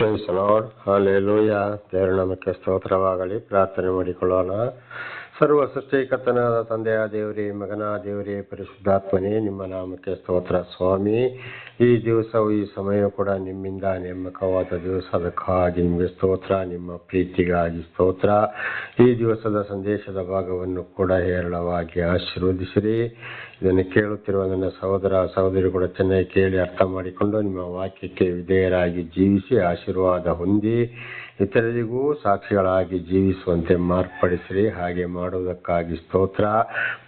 Price lord, hallelujah. ದೇವರ ನಾಮಕ್ಕೆ ಸ್ತೋತ್ರವಾಗಲಿ. ಪ್ರಾರ್ಥನೆ ಮಾಡಿಕೊಳ್ಳೋಣ. ಸರ್ವ ಸೃಷ್ಟಿಕರ್ತನಾದ ತಂದೆಯ ದೇವರೇ, ಮಗನ ದೇವರೇ, ಪರಿಶುದ್ಧಾತ್ಮನೇ, ನಿಮ್ಮ ನಾಮಕ್ಕೆ ಸ್ತೋತ್ರ ಸ್ವಾಮಿ. ಈ ದಿವಸವು ಈ ಸಮಯ ಕೂಡ ನಿಮ್ಮಿಂದ ನೇಮಕವಾದ ದಿವಸ, ಅದಕ್ಕಾಗಿ ನಿಮಗೆ ಸ್ತೋತ್ರ. ನಿಮ್ಮ ಪ್ರೀತಿಗಾಗಿ ಸ್ತೋತ್ರ. ಈ ದಿವಸದ ಸಂದೇಶದ ಭಾಗವನ್ನು ಕೂಡ ಹೇರಳವಾಗಿ ಆಶೀರ್ವದಿಸಿರಿ. ಇದನ್ನು ಕೇಳುತ್ತಿರುವ ನನ್ನ ಸಹೋದರ ಸಹೋದರಿ ಕೂಡ ಚೆನ್ನಾಗಿ ಕೇಳಿ ಅರ್ಥ ಮಾಡಿಕೊಂಡು ನಿಮ್ಮ ವಾಕ್ಯಕ್ಕೆ ವಿಧೇಯರಾಗಿ ಜೀವಿಸಿ ಆಶೀರ್ವಾದ ಹೊಂದಿ ಇತರರಿಗೂ ಸಾಕ್ಷಿಗಳಾಗಿ ಜೀವಿಸುವಂತೆ ಮಾರ್ಪಡಿಸಿರಿ. ಹಾಗೆ ಮಾಡುವುದಕ್ಕಾಗಿ ಸ್ತೋತ್ರ.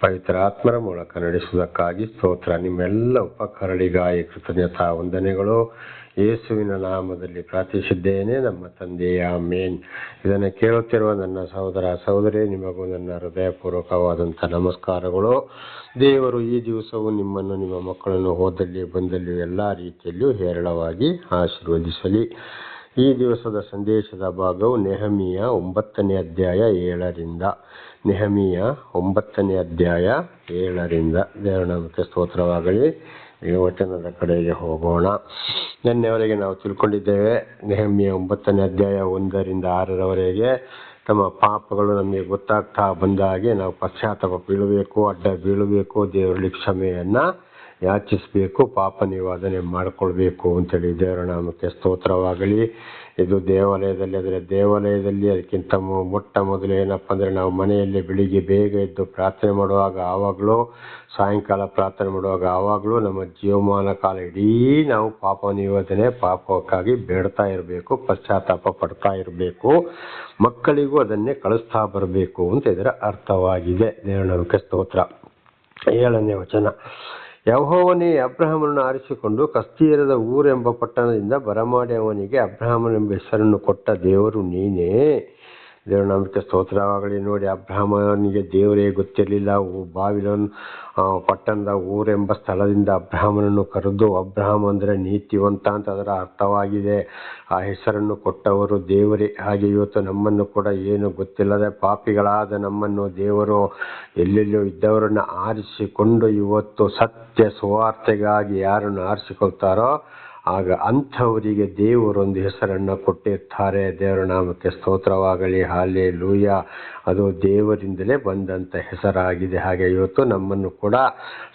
ಪವಿತ್ರ ಆತ್ಮರ ಮೂಲಕ ನಡೆಸುವುದಕ್ಕಾಗಿ ಸ್ತೋತ್ರ. ನಿಮ್ಮೆಲ್ಲ ಉಪಕಾರಗಳಿಗಾಗಿ ಕೃತಜ್ಞತಾ ವಂದನೆಗಳು. ಯೇಸುವಿನ ನಾಮದಲ್ಲಿ ಪ್ರಾರ್ಥಿಸಿದ್ದೇನೆ, ನಮ್ಮ ತಂದೆಯ ಆಮೆನ್. ಇದನ್ನು ಕೇಳುತ್ತಿರುವ ನನ್ನ ಸಹೋದರ ಸಹೋದರಿ, ನಿಮಗೂ ನನ್ನ ಹೃದಯಪೂರ್ವಕವಾದಂಥ ನಮಸ್ಕಾರಗಳು. ದೇವರು ಈ ದಿವಸವು ನಿಮ್ಮನ್ನು, ನಿಮ್ಮ ಮಕ್ಕಳನ್ನು ಹೋದಲ್ಲಿ ಬಂದಲ್ಲಿ ಎಲ್ಲ ರೀತಿಯಲ್ಲಿಯೂ ಹೇರಳವಾಗಿ ಆಶೀರ್ವದಿಸಲಿ. ಈ ದಿವಸದ ಸಂದೇಶದ ಭಾಗವು ನೆಹಮೀಯ 9ನೇ ಅಧ್ಯಾಯ 7ರಿಂದ. ನೆಹಮೀಯ 9ನೇ ಅಧ್ಯಾಯ 7ರಿಂದ. ದೇವರ ನಾಮಕ್ಕೆ ಸ್ತೋತ್ರವಾಗಲಿ. ಈಗ ವಚನದ ಕಡೆಗೆ ಹೋಗೋಣ. ನಿನ್ನೆವರೆಗೆ ನಾವು ತಿಳ್ಕೊಂಡಿದ್ದೇವೆ, ನೆಹಮೀಯ 9ನೇ ಅಧ್ಯಾಯ 1ರಿಂದ 6ರವರೆಗೆ ತಮ್ಮ ಪಾಪಗಳು ನಮಗೆ ಗೊತ್ತಾಗ್ತಾ ಬಂದ ಹಾಗೆ ನಾವು ಪಶ್ಚಾತ್ತಾಪ ಬೀಳಬೇಕು, ಅಡ್ಡ ಬೀಳಬೇಕು, ದೇವರಲ್ಲಿ ಕ್ಷಮೆಯನ್ನ ಯಾಚಿಸಬೇಕು, ಪಾಪ ನಿವಾರಣೆ ಮಾಡಿಕೊಳ್ಬೇಕು ಅಂತೇಳಿ ದೇವರ ನಾಮಕ್ಕೆ ಸ್ತೋತ್ರವಾಗಲಿ. ಇದು ದೇವಾಲಯದಲ್ಲಿ, ಅಂದರೆ ದೇವಾಲಯದಲ್ಲಿ ಅದಕ್ಕಿಂತ ಮೊಟ್ಟ ಮೊದಲು ಏನಪ್ಪ ಅಂದರೆ, ನಾವು ಮನೆಯಲ್ಲಿ ಬೆಳಿಗ್ಗೆ ಬೇಗ ಎದ್ದು ಪ್ರಾರ್ಥನೆ ಮಾಡುವಾಗ ಆವಾಗಲೂ, ಸಾಯಂಕಾಲ ಪ್ರಾರ್ಥನೆ ಮಾಡುವಾಗ ಆವಾಗಲೂ ನಮ್ಮ ಜೀವಮಾನ ಕಾಲ ಇಡೀ ನಾವು ಪಾಪ ನಿವಾರಣೆ, ಪಾಪಕ್ಕಾಗಿ ಬೇಡ್ತಾ ಇರಬೇಕು, ಪಶ್ಚಾತ್ತಾಪ ಪಡ್ತಾ ಇರಬೇಕು, ಮಕ್ಕಳಿಗೂ ಅದನ್ನೇ ಕಳಿಸ್ತಾ ಬರಬೇಕು ಅಂತ ಇದರ ಅರ್ಥವಾಗಿದೆ. ದೇವರ ನಾಮಕ್ಕೆ ಸ್ತೋತ್ರ. 7ನೇ ವಚನ. ಯೆಹೋವನೇ ಅಬ್ರಹಾಮನನ್ನು ಆರಿಸಿಕೊಂಡು ಕಸ್ದೀಯರ ಊರೆಂಬ ಪಟ್ಟಣದಿಂದ ಬರಮಾಡಿ ಅವನಿಗೆ ಅಬ್ರಹಾಮನೆಂಬ ಹೆಸರನ್ನು ಕೊಟ್ಟ ದೇವರು ನೀನೇ. ದೇವರ ನಾಮಕ್ಕೆ ಸ್ತೋತ್ರವಾಗಲಿ. ನೋಡಿ, ಅಬ್ರಹಾಮನಿಗೆ ದೇವರೇ ಗೊತ್ತಿರಲಿಲ್ಲ. ಬಾಬಿಲೋನ್ ಪಟ್ಟಣದ ಊರೆಂಬ ಸ್ಥಳದಿಂದ ಅಬ್ರಹಾಮನನ್ನು ಕರೆದು, ಅಬ್ರಹಾಮ್ ಅಂದರೆ ನೀತಿವಂತ ಅಂತ ಅದರ ಅರ್ಥವಾಗಿದೆ. ಆ ಹೆಸರನ್ನು ಕೊಟ್ಟವರು ದೇವರೇ. ಹಾಗೆ ಇವತ್ತು ನಮ್ಮನ್ನು ಕೂಡ ಏನು ಗೊತ್ತಿಲ್ಲದೆ ಪಾಪಿಗಳಾದ ನಮ್ಮನ್ನು ದೇವರು ಎಲ್ಲೆಲ್ಲೋ ಇದ್ದವರನ್ನು ಆರಿಸಿಕೊಂಡು ಇವತ್ತು ಸತ್ಯ ಸುವಾರ್ತೆಗಾಗಿ ಯಾರನ್ನು ಆರಿಸಿಕೊಳ್ತಾರೋ ಆಗ ಅಂಥವರಿಗೆ ದೇವರೊಂದು ಹೆಸರನ್ನು ಕೊಟ್ಟಿರ್ತಾರೆ. ದೇವರ ನಾಮಕ್ಕೆ ಸ್ತೋತ್ರವಾಗಲಿ. ಹಲ್ಲೆಲೂಯಾ. ಅದು ದೇವರಿಂದಲೇ ಬಂದಂಥ ಹೆಸರಾಗಿದೆ. ಹಾಗೆ ಇವತ್ತು ನಮ್ಮನ್ನು ಕೂಡ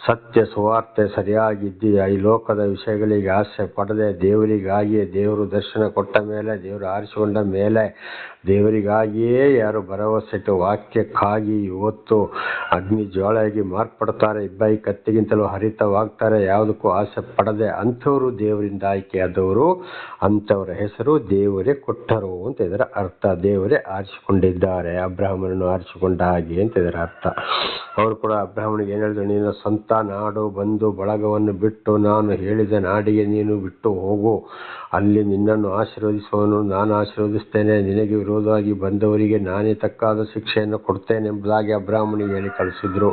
ಸತ್ಯ ಸುವಾರ್ತೆ ಸರಿಯಾಗಿದ್ದು ಈ ಲೋಕದ ವಿಷಯಗಳಿಗೆ ಆಸೆ ಪಡದೆ ದೇವರಿಗಾಗಿಯೇ, ದೇವರು ದರ್ಶನ ಕೊಟ್ಟ ಮೇಲೆ, ದೇವರು ಆರಿಸಿಕೊಂಡ ಮೇಲೆ ದೇವರಿಗಾಗಿಯೇ ಯಾರು ಭರವಸೆ ಇಟ್ಟು ವಾಕ್ಯಕ್ಕಾಗಿ ಇವತ್ತು ಅಗ್ನಿ ಜ್ವಾಳೆಯಾಗಿ ಮಾರ್ಪಡ್ತಾರೆ, ಇಬ್ಬಾಯಿ ಕತ್ತಿಗಿಂತಲೂ ಹರಿತವಾಗ್ತಾರೆ, ಯಾವುದಕ್ಕೂ ಆಸೆ ಪಡದೆ ಅಂಥವರು ದೇವರಿಂದ ಆಯ್ಕೆಯಾದವರು, ಅಂಥವರ ಹೆಸರು ದೇವರೇ ಕೊಟ್ಟರು ಅಂತ ಇದರ ಅರ್ಥ. ದೇವರೇ ಆರಿಸಿಕೊಂಡಿದ್ದಾರೆ, ಅಬ್ರಹಾಮನನ್ನು ಆರಿಸಿಕೊಂಡ ಹಾಗೆ ಅಂತ ಇದರ ಅರ್ಥ. ಅವರು ಕೂಡ ಅಬ್ರಹಾಮನಿಗೆ ಏನು ಹೇಳಿದ್ರು, ನೀನು ಸ್ವಂತ ನಾಡು ಬಂಧು ಬಳಗವನ್ನು ಬಿಟ್ಟು ನಾನು ಹೇಳಿದ ನಾಡಿಗೆ ನೀನು ಬಿಟ್ಟು ಹೋಗು, ಅಲ್ಲಿ ನಿನ್ನನ್ನು ಆಶೀರ್ವದಿಸುವನು, ನಾನು ಆಶೀರ್ವದಿಸ್ತೇನೆ, ನಿನಗೆ ವಿರೋಧವಾಗಿ ಬಂದವರಿಗೆ ನಾನೇ ತಕ್ಕಾದ ಶಿಕ್ಷೆಯನ್ನು ಕೊಡ್ತೇನೆ ಎಂಬುದಾಗಿ ಅಬ್ರಹಾಮನಿಗೆ ಹೇಳಿ ಕಳಿಸಿದ್ರು.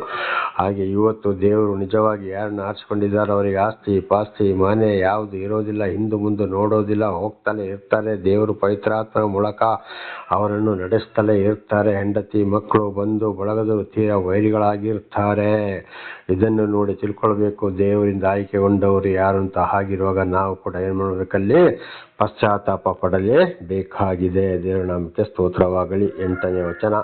ಹಾಗೆ ಇವತ್ತು ದೇವರು ನಿಜವಾಗಿ ಯಾರನ್ನು ಆರಿಸಿಕೊಂಡಿದ್ದಾರೋ ಅವರಿಗೆ ಆಸ್ತಿ ಪಾಸ್ತಿ ಮನೆ ಯಾವುದು ಇರೋದಿಲ್ಲ, ಹಿಂದು ಮುಂದೆ ನೋಡೋದಿಲ್ಲ, ಹೋಗ್ತಲೇ ಇರ್ತಾರೆ. ದೇವರು ಪವಿತ್ರಾತ್ಮನ ಮೂಲಕ ಅವರನ್ನು ನಡೆಸ್ತಲೇ ಇರ್ತಾರೆ. ಹೆಂಡತಿ ಮಕ್ಕಳು ಬಂಧು ಬಳಗದವರು ತೀರಾ ವೈರಿಗಳಾಗಿರ್ತಾರೆ. ಇದನ್ನು ನೋಡಿ ತಿಳ್ಕೊಳ್ಬೇಕು, ದೇವರಿಂದ ಆಯ್ಕೆಗೊಂಡವರು ಯಾರು ಅಂತ. ಹಾಗಿರುವಾಗ ನಾವು ಕೂಡ ಏನು ಮಾಡಬೇಕಲ್ಲಿ? ಪಶ್ಚಾತ್ತಾಪ ಪಡಲೇ ಬೇಕಾಗಿದೆ. ದೇವರ ನಾಮಕ್ಕೆ ಸ್ತೋತ್ರವಾಗಲಿ. 8ನೇ ವಚನ.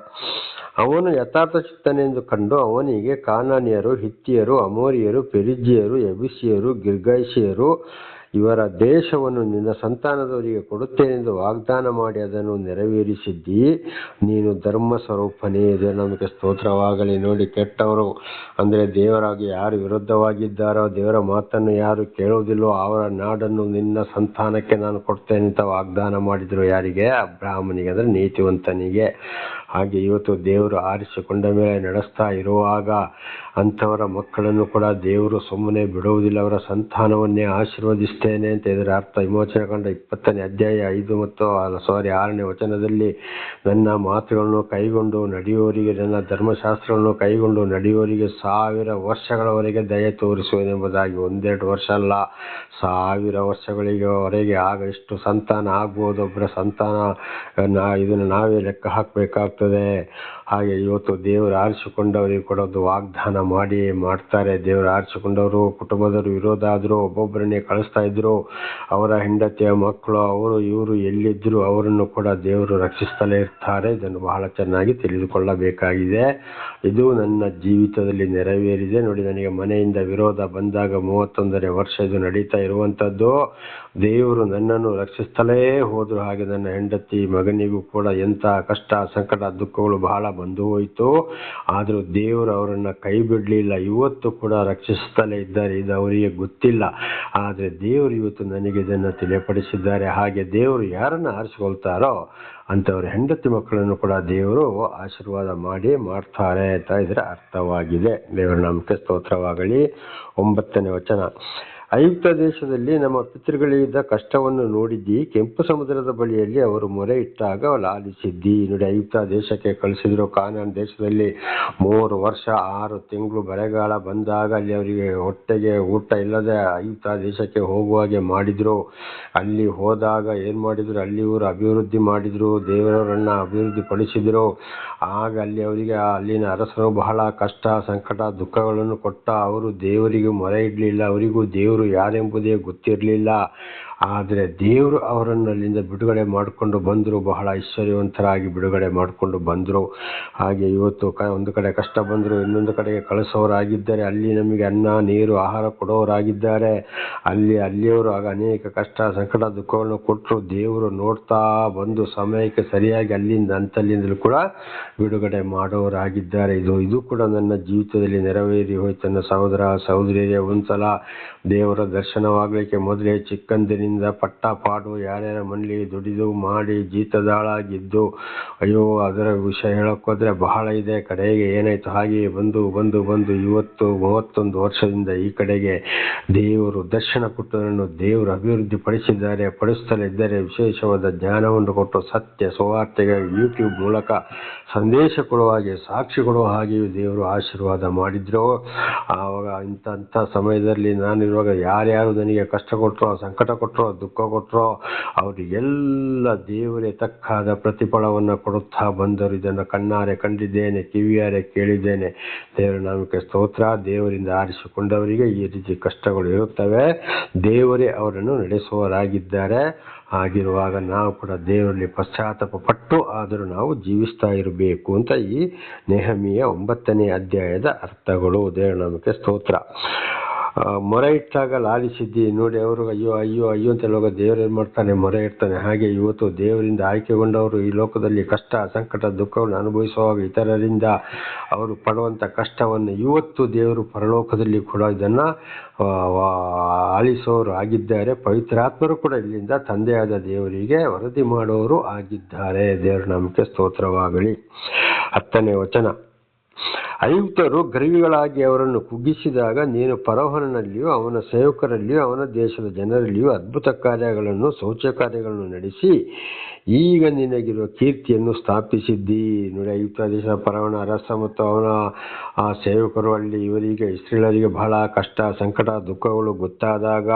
ಅವನು ಯಥಾರ್ಥ ಚಿತ್ತನೆಂದು ಕಂಡು ಅವನಿಗೆ ಕಾನಾನ್ಯರು, ಹಿತ್ತಿಯರು, ಅಮೋರಿಯರು, ಪೆರಿಜ್ಜಿಯರು, ಯೆಬೂಸಿಯರು, ಗಿರ್ಗಾಷಿಯರು ಇವರ ದೇಶವನ್ನು ನಿನ್ನ ಸಂತಾನದವರಿಗೆ ಕೊಡುತ್ತೇನೆಂದು ವಾಗ್ದಾನ ಮಾಡಿ ಅದನ್ನು ನೆರವೇರಿಸಿದ್ದಿ. ನೀನು ಧರ್ಮ ಸ್ವರೂಪನೇ. ದೇವರ ನಮಗೆ ಸ್ತೋತ್ರವಾಗಲಿ. ನೋಡಿ, ಕೆಟ್ಟವರು ಅಂದರೆ ದೇವರಾಗಿ ಯಾರು ವಿರುದ್ಧವಾಗಿದ್ದಾರೋ, ದೇವರ ಮಾತನ್ನು ಯಾರು ಕೇಳುವುದಿಲ್ಲೋ ಅವರ ನಾಡನ್ನು ನಿನ್ನ ಸಂತಾನಕ್ಕೆ ನಾನು ಕೊಡ್ತೇನೆ ಅಂತ ವಾಗ್ದಾನ ಮಾಡಿದರು. ಯಾರಿಗೆ? ಅಬ್ರಹಾಮನಿಗೆ, ಅಂದರೆ ನೀತಿವಂತನಿಗೆ. ಹಾಗೆ ಇವತ್ತು ದೇವರು ಆರಿಸಿಕೊಂಡ ಮೇಲೆ ನಡೆಸ್ತಾ ಇರುವಾಗ ಅಂಥವರ ಮಕ್ಕಳನ್ನು ಕೂಡ ದೇವರು ಸುಮ್ಮನೆ ಬಿಡುವುದಿಲ್ಲ, ಅವರ ಸಂತಾನವನ್ನೇ ಆಶೀರ್ವದಿಸ್ತೇನೆ ಅಂತ ಇದರ ಅರ್ಥ. ವಿಮೋಚನೆ ಕಂಡ 20ನೇ ಅಧ್ಯಾಯ 5 ಮತ್ತು 6ನೇ ವಚನದಲ್ಲಿ, ನನ್ನ ಮಾತುಗಳನ್ನು ಕೈಗೊಂಡು ನಡೆಯುವವರಿಗೆ, ನನ್ನ ಧರ್ಮಶಾಸ್ತ್ರಗಳನ್ನು ಕೈಗೊಂಡು ನಡೆಯುವವರಿಗೆ 1000 ವರ್ಷಗಳವರೆಗೆ ದಯೆ ತೋರಿಸುವೆನೆಂಬುದಾಗಿ. 1-2 ವರ್ಷ ಅಲ್ಲ, 1000 ವರ್ಷಗಳಿಗೆವರೆಗೆ. ಆಗ ಎಷ್ಟು ಸಂತಾನ ಆಗ್ಬೋದು? ಒಬ್ಬರ ಸಂತಾನ ಇದನ್ನು ನಾವೇ ಲೆಕ್ಕ ಹಾಕಬೇಕಾಗ್ತದೆ. ಹಾಗೆ ಇವತ್ತು ದೇವರು ಆರಿಸಿಕೊಂಡವರಿಗೆ ಕೂಡ ಒಂದು ವಾಗ್ದಾನ ಮಾಡಿ ಮಾಡ್ತಾರೆ. ದೇವರು ಆರಿಸಿಕೊಂಡವರು ಕುಟುಂಬದವರು ವಿರೋಧ ಆದರೂ ಒಬ್ಬೊಬ್ಬರನ್ನೇ ಕಳಿಸ್ತಾ ಇದ್ರು. ಅವರ ಹೆಂಡತಿಯ ಮಕ್ಕಳು ಅವರು ಇವರು ಎಲ್ಲಿದ್ರು ಅವರನ್ನು ಕೂಡ ದೇವರು ರಕ್ಷಿಸ್ತಲೇ ಇರ್ತಾರೆ. ಇದನ್ನು ಬಹಳ ಚೆನ್ನಾಗಿ ತಿಳಿದುಕೊಳ್ಳಬೇಕಾಗಿದೆ. ಇದು ನನ್ನ ಜೀವಿತದಲ್ಲಿ ನೆರವೇರಿದೆ. ನೋಡಿ, ನನಗೆ ಮನೆಯಿಂದ ವಿರೋಧ ಬಂದಾಗ 31ನೇ ವರ್ಷ ಇದು ನಡೀತಾ ಇರುವಂತದ್ದು. ದೇವರು ನನ್ನನ್ನು ರಕ್ಷಿಸ್ತಲೇ ಹೋದ್ರು. ಹಾಗೆ ನನ್ನ ಹೆಂಡತಿ ಮಗನಿಗೂ ಕೂಡ ಎಂತ ಕಷ್ಟ ಸಂಕಟ ದುಃಖಗಳು ಬಹಳ ಬಂದು ಹೋಯಿತು. ಆದರೂ ದೇವರು ಅವರನ್ನ ಕೈ ಬಿಡಲಿಲ್ಲ. ಇವತ್ತು ಕೂಡ ರಕ್ಷಿಸುತ್ತಲೇ ಇದ್ದಾರೆ. ಇದು ಅವರಿಗೆ ಗೊತ್ತಿಲ್ಲ, ಆದರೆ ದೇವರು ಇವತ್ತು ನನಗೆ ಇದನ್ನು ತಿಳಿಯಪಡಿಸಿದ್ದಾರೆ. ಹಾಗೆ ದೇವರು ಯಾರನ್ನ ಆರಿಸಿಕೊಳ್ತಾರೋ ಅಂತವ್ರ ಹೆಂಡತಿ ಮಕ್ಕಳನ್ನು ಕೂಡ ದೇವರು ಆಶೀರ್ವಾದ ಮಾಡ್ತಾರೆ ಅಂತ ಇದರ ಅರ್ಥವಾಗಿದೆ. ದೇವರ ನಾಮಕ್ಕೆ ಸ್ತೋತ್ರವಾಗಲಿ. 9ನೇ ವಚನ. ಐಗುಪ್ತ ದೇಶದಲ್ಲಿ ನಮ್ಮ ಪಿತೃಗಳಿದ್ದ ಕಷ್ಟವನ್ನು ನೋಡಿದ್ದಿ. ಕೆಂಪು ಸಮುದ್ರದ ಬಳಿಯಲ್ಲಿ ಅವರು ಮೊರೆ ಇಟ್ಟಾಗ ಲಾಲಿಸಿದ್ದಿ. ನೋಡಿ, ಐಗುಪ್ತ ದೇಶಕ್ಕೆ ಕಳಿಸಿದ್ರು. ಕಾನಾನ್ ದೇಶದಲ್ಲಿ 3 ವರ್ಷ 6 ತಿಂಗಳು ಬರೆಗಾಲ ಬಂದಾಗ ಅಲ್ಲಿ ಅವರಿಗೆ ಹೊಟ್ಟೆಗೆ ಊಟ ಇಲ್ಲದೆ ಐಗುಪ್ತ ದೇಶಕ್ಕೆ ಹೋಗುವಾಗೆ ಮಾಡಿದ್ರು. ಅಲ್ಲಿ ಹೋದಾಗ ಏನ್ ಮಾಡಿದ್ರು, ಅಲ್ಲಿ ಇವರು ಅಭಿವೃದ್ಧಿ ಮಾಡಿದ್ರು, ದೇವರವರನ್ನ ಅಭಿವೃದ್ಧಿ ಪಡಿಸಿದ್ರು. ಆಗ ಅಲ್ಲಿ ಅವರಿಗೆ ಅಲ್ಲಿನ ಅರಸರು ಬಹಳ ಕಷ್ಟ ಸಂಕಟ ದುಃಖಗಳನ್ನು ಕೊಟ್ಟ. ಅವರು ದೇವರಿಗೆ ಮೊರೆ ಇಡ್ಲಿಲ್ಲ. ಅವರಿಗೂ ದೇವರು ಯಾರೆಂಬುದೇ ಗೊತ್ತಿರಲಿಲ್ಲ. ಆದರೆ ದೇವರು ಅವರನ್ನು ಅಲ್ಲಿಂದ ಬಿಡುಗಡೆ ಮಾಡಿಕೊಂಡು ಬಂದರು. ಬಹಳ ಐಶ್ವರ್ಯವಂತರಾಗಿ ಬಿಡುಗಡೆ ಮಾಡಿಕೊಂಡು ಬಂದರು. ಹಾಗೆ ಇವತ್ತು ಒಂದು ಕಡೆ ಕಷ್ಟ ಬಂದರು, ಇನ್ನೊಂದು ಕಡೆಗೆ ಕಳಿಸೋರಾಗಿದ್ದಾರೆ. ಅಲ್ಲಿ ನಮಗೆ ಅನ್ನ ನೀರು ಆಹಾರ ಕೊಡೋರಾಗಿದ್ದಾರೆ. ಅಲ್ಲಿಯವರು ಆಗ ಅನೇಕ ಕಷ್ಟ ಸಂಕಟ ದುಃಖಗಳನ್ನು ಕೊಟ್ಟರು. ದೇವರು ನೋಡ್ತಾ ಬಂದು ಸಮಯಕ್ಕೆ ಸರಿಯಾಗಿ ಅಂತಲ್ಲಿಂದಲೂ ಕೂಡ ಬಿಡುಗಡೆ ಮಾಡೋರಾಗಿದ್ದಾರೆ. ಇದು ಕೂಡ ನನ್ನ ಜೀವಿತದಲ್ಲಿ ನೆರವೇರಿ ಹೋಯ್ತು. ನನ್ನ ಸಹೋದರ ಸಹೋದರಿಯರೇ, ಒಂದ್ಸಲ ದೇವರ ದರ್ಶನವಾಗಲಿಕ್ಕೆ ಮೊದಲೇ ಚಿಕ್ಕಂದಿನಿಂದ ಪಟ್ಟಾಪಾಡು ಯಾರ್ಯಾರ ಮನೇಲಿ ದುಡಿದು ಮಾಡಿ ಜೀತದಾಳಾಗಿದ್ದು, ಅಯ್ಯೋ ಅದರ ವಿಷಯ ಹೇಳಕ್ಕೋದ್ರೆ ಬಹಳ ಇದೆ. ಕಡೆಗೆ ಏನಾಯ್ತು, ಹಾಗೆ ಬಂದು ಬಂದು ಬಂದು ಇವತ್ತು 31 ವರ್ಷದಿಂದ ಈ ಕಡೆಗೆ ದೇವರು ದರ್ಶನ ಕೊಟ್ಟು ನನ್ನನ್ನು ದೇವರು ಅಭಿವೃದ್ಧಿ ಪಡಿಸುತ್ತಲೇ ಇದ್ದಾರೆ. ವಿಶೇಷವಾದ ಜ್ಞಾನವನ್ನು ಕೊಟ್ಟು ಸತ್ಯ ಸುವಾರ್ತೆಗೆ ಯೂಟ್ಯೂಬ್ ಮೂಲಕ ಸಂದೇಶ ಕೊಡುವ ಹಾಗೆ ಸಾಕ್ಷಿ ಕೊಡುವ ಹಾಗೆಯೂ ದೇವರು ಆಶೀರ್ವಾದ ಮಾಡಿದ್ರು. ಆವಾಗ ಇಂಥ ಸಮಯದಲ್ಲಿ ನಾನಿರುವಾಗ ಯಾರ್ಯಾರು ನನಗೆ ಕಷ್ಟ ಕೊಟ್ಟರೋ, ಸಂಕಟ ಕೊಟ್ಟರೋ, ದುಃಖ ಕೊಟ್ಟರೋ ಅವರಿಗೆಲ್ಲ ದೇವರೇ ತಕ್ಕಾದ ಪ್ರತಿಫಲವನ್ನು ಕೊಡುತ್ತಾ ಬಂದರು. ಇದನ್ನು ಕಣ್ಣಾರೆ ಕಂಡಿದ್ದೇನೆ, ಕಿವಿಯಾರೆ ಕೇಳಿದ್ದೇನೆ. ದೇವರ ನಾಮಕ್ಕೆ ಸ್ತೋತ್ರ. ದೇವರಿಂದ ಆರಿಸಿಕೊಂಡವರಿಗೆ ಈ ರೀತಿ ಕಷ್ಟಗಳು ಇರುತ್ತವೆ. ದೇವರೇ ಅವರನ್ನು ನಡೆಸುವವರಾಗಿದ್ದಾರೆ. ಆಗಿರುವಾಗ ನಾವು ಕೂಡ ದೇವರಲ್ಲಿ ಪಶ್ಚಾತ್ತಾಪ ಪಟ್ಟು ಆದರೂ ನಾವು ಜೀವಿಸ್ತಾ ಇರಬೇಕು ಅಂತ ಈ ನೆಹೆಮೀಯ 9ನೇ ಅಧ್ಯಾಯದ ಅರ್ಥಗಳು. ದೇವರ ನಾಮಕ್ಕೆ ಸ್ತೋತ್ರ. ಮೊರೆ ಇಟ್ಟಾಗ ಲಾಲಿಸಿದ್ದಿ. ನೋಡಿ, ಅವರು ಅಯ್ಯೋ ಅಯ್ಯೋ ಅಯ್ಯೋ ಅಂತ ಹೇಳುವಾಗ ದೇವರು ಏನು ಮಾಡ್ತಾನೆ, ಮೊರೆ ಇಡ್ತಾನೆ. ಹಾಗೆ ಇವತ್ತು ದೇವರಿಂದ ಆಯ್ಕೆಗೊಂಡವರು ಈ ಲೋಕದಲ್ಲಿ ಕಷ್ಟ ಸಂಕಟ ದುಃಖವನ್ನು ಅನುಭವಿಸುವಾಗ ಇತರರಿಂದ ಅವರು ಪಡುವಂಥ ಕಷ್ಟವನ್ನು ಇವತ್ತು ದೇವರು ಪರಲೋಕದಲ್ಲಿ ಕೂಡ ಇದನ್ನು ಆಲಿಸೋರು ಆಗಿದ್ದಾರೆ. ಪವಿತ್ರಾತ್ಮರು ಕೂಡ ಇಲ್ಲಿಂದ ತಂದೆಯಾದ ದೇವರಿಗೆ ವರದಿ ಮಾಡೋರು ಆಗಿದ್ದಾರೆ. ದೇವರ ನಾಮಕ್ಕೆ ಸ್ತೋತ್ರವಾಗಲಿ. 10ನೇ ವಚನ. ಐಗುಪ್ತರು ಗರ್ವಿಗಳಾಗಿ ಅವರನ್ನು ಕುಗ್ಗಿಸಿದಾಗ ನೀನು ಫರೋಹನಲ್ಲಿಯೂ ಅವನ ಸೇವಕರಲ್ಲಿಯೂ ಅವನ ದೇಶದ ಜನರಲ್ಲಿಯೂ ಅದ್ಭುತ ಕಾರ್ಯಗಳನ್ನು ಶೌಚ ಕಾರ್ಯಗಳನ್ನು ನಡೆಸಿ ಈಗ ನಿನಗಿರುವ ಕೀರ್ತಿಯನ್ನು ಸ್ಥಾಪಿಸಿದ್ದಿ. ನೋಡಿ, ಐಗುಪ್ತ ದೇಶದ ಫರೋಹನ ಅರಸ ಮತ್ತು ಅವನ ಸೇವಕರು ಅಲ್ಲಿ ಇವರಿಗೆ ಇಸ್ರೇಲರಿಗೆ ಬಹಳ ಕಷ್ಟ ಸಂಕಟ ದುಃಖಗಳು ಗೊತ್ತಾದಾಗ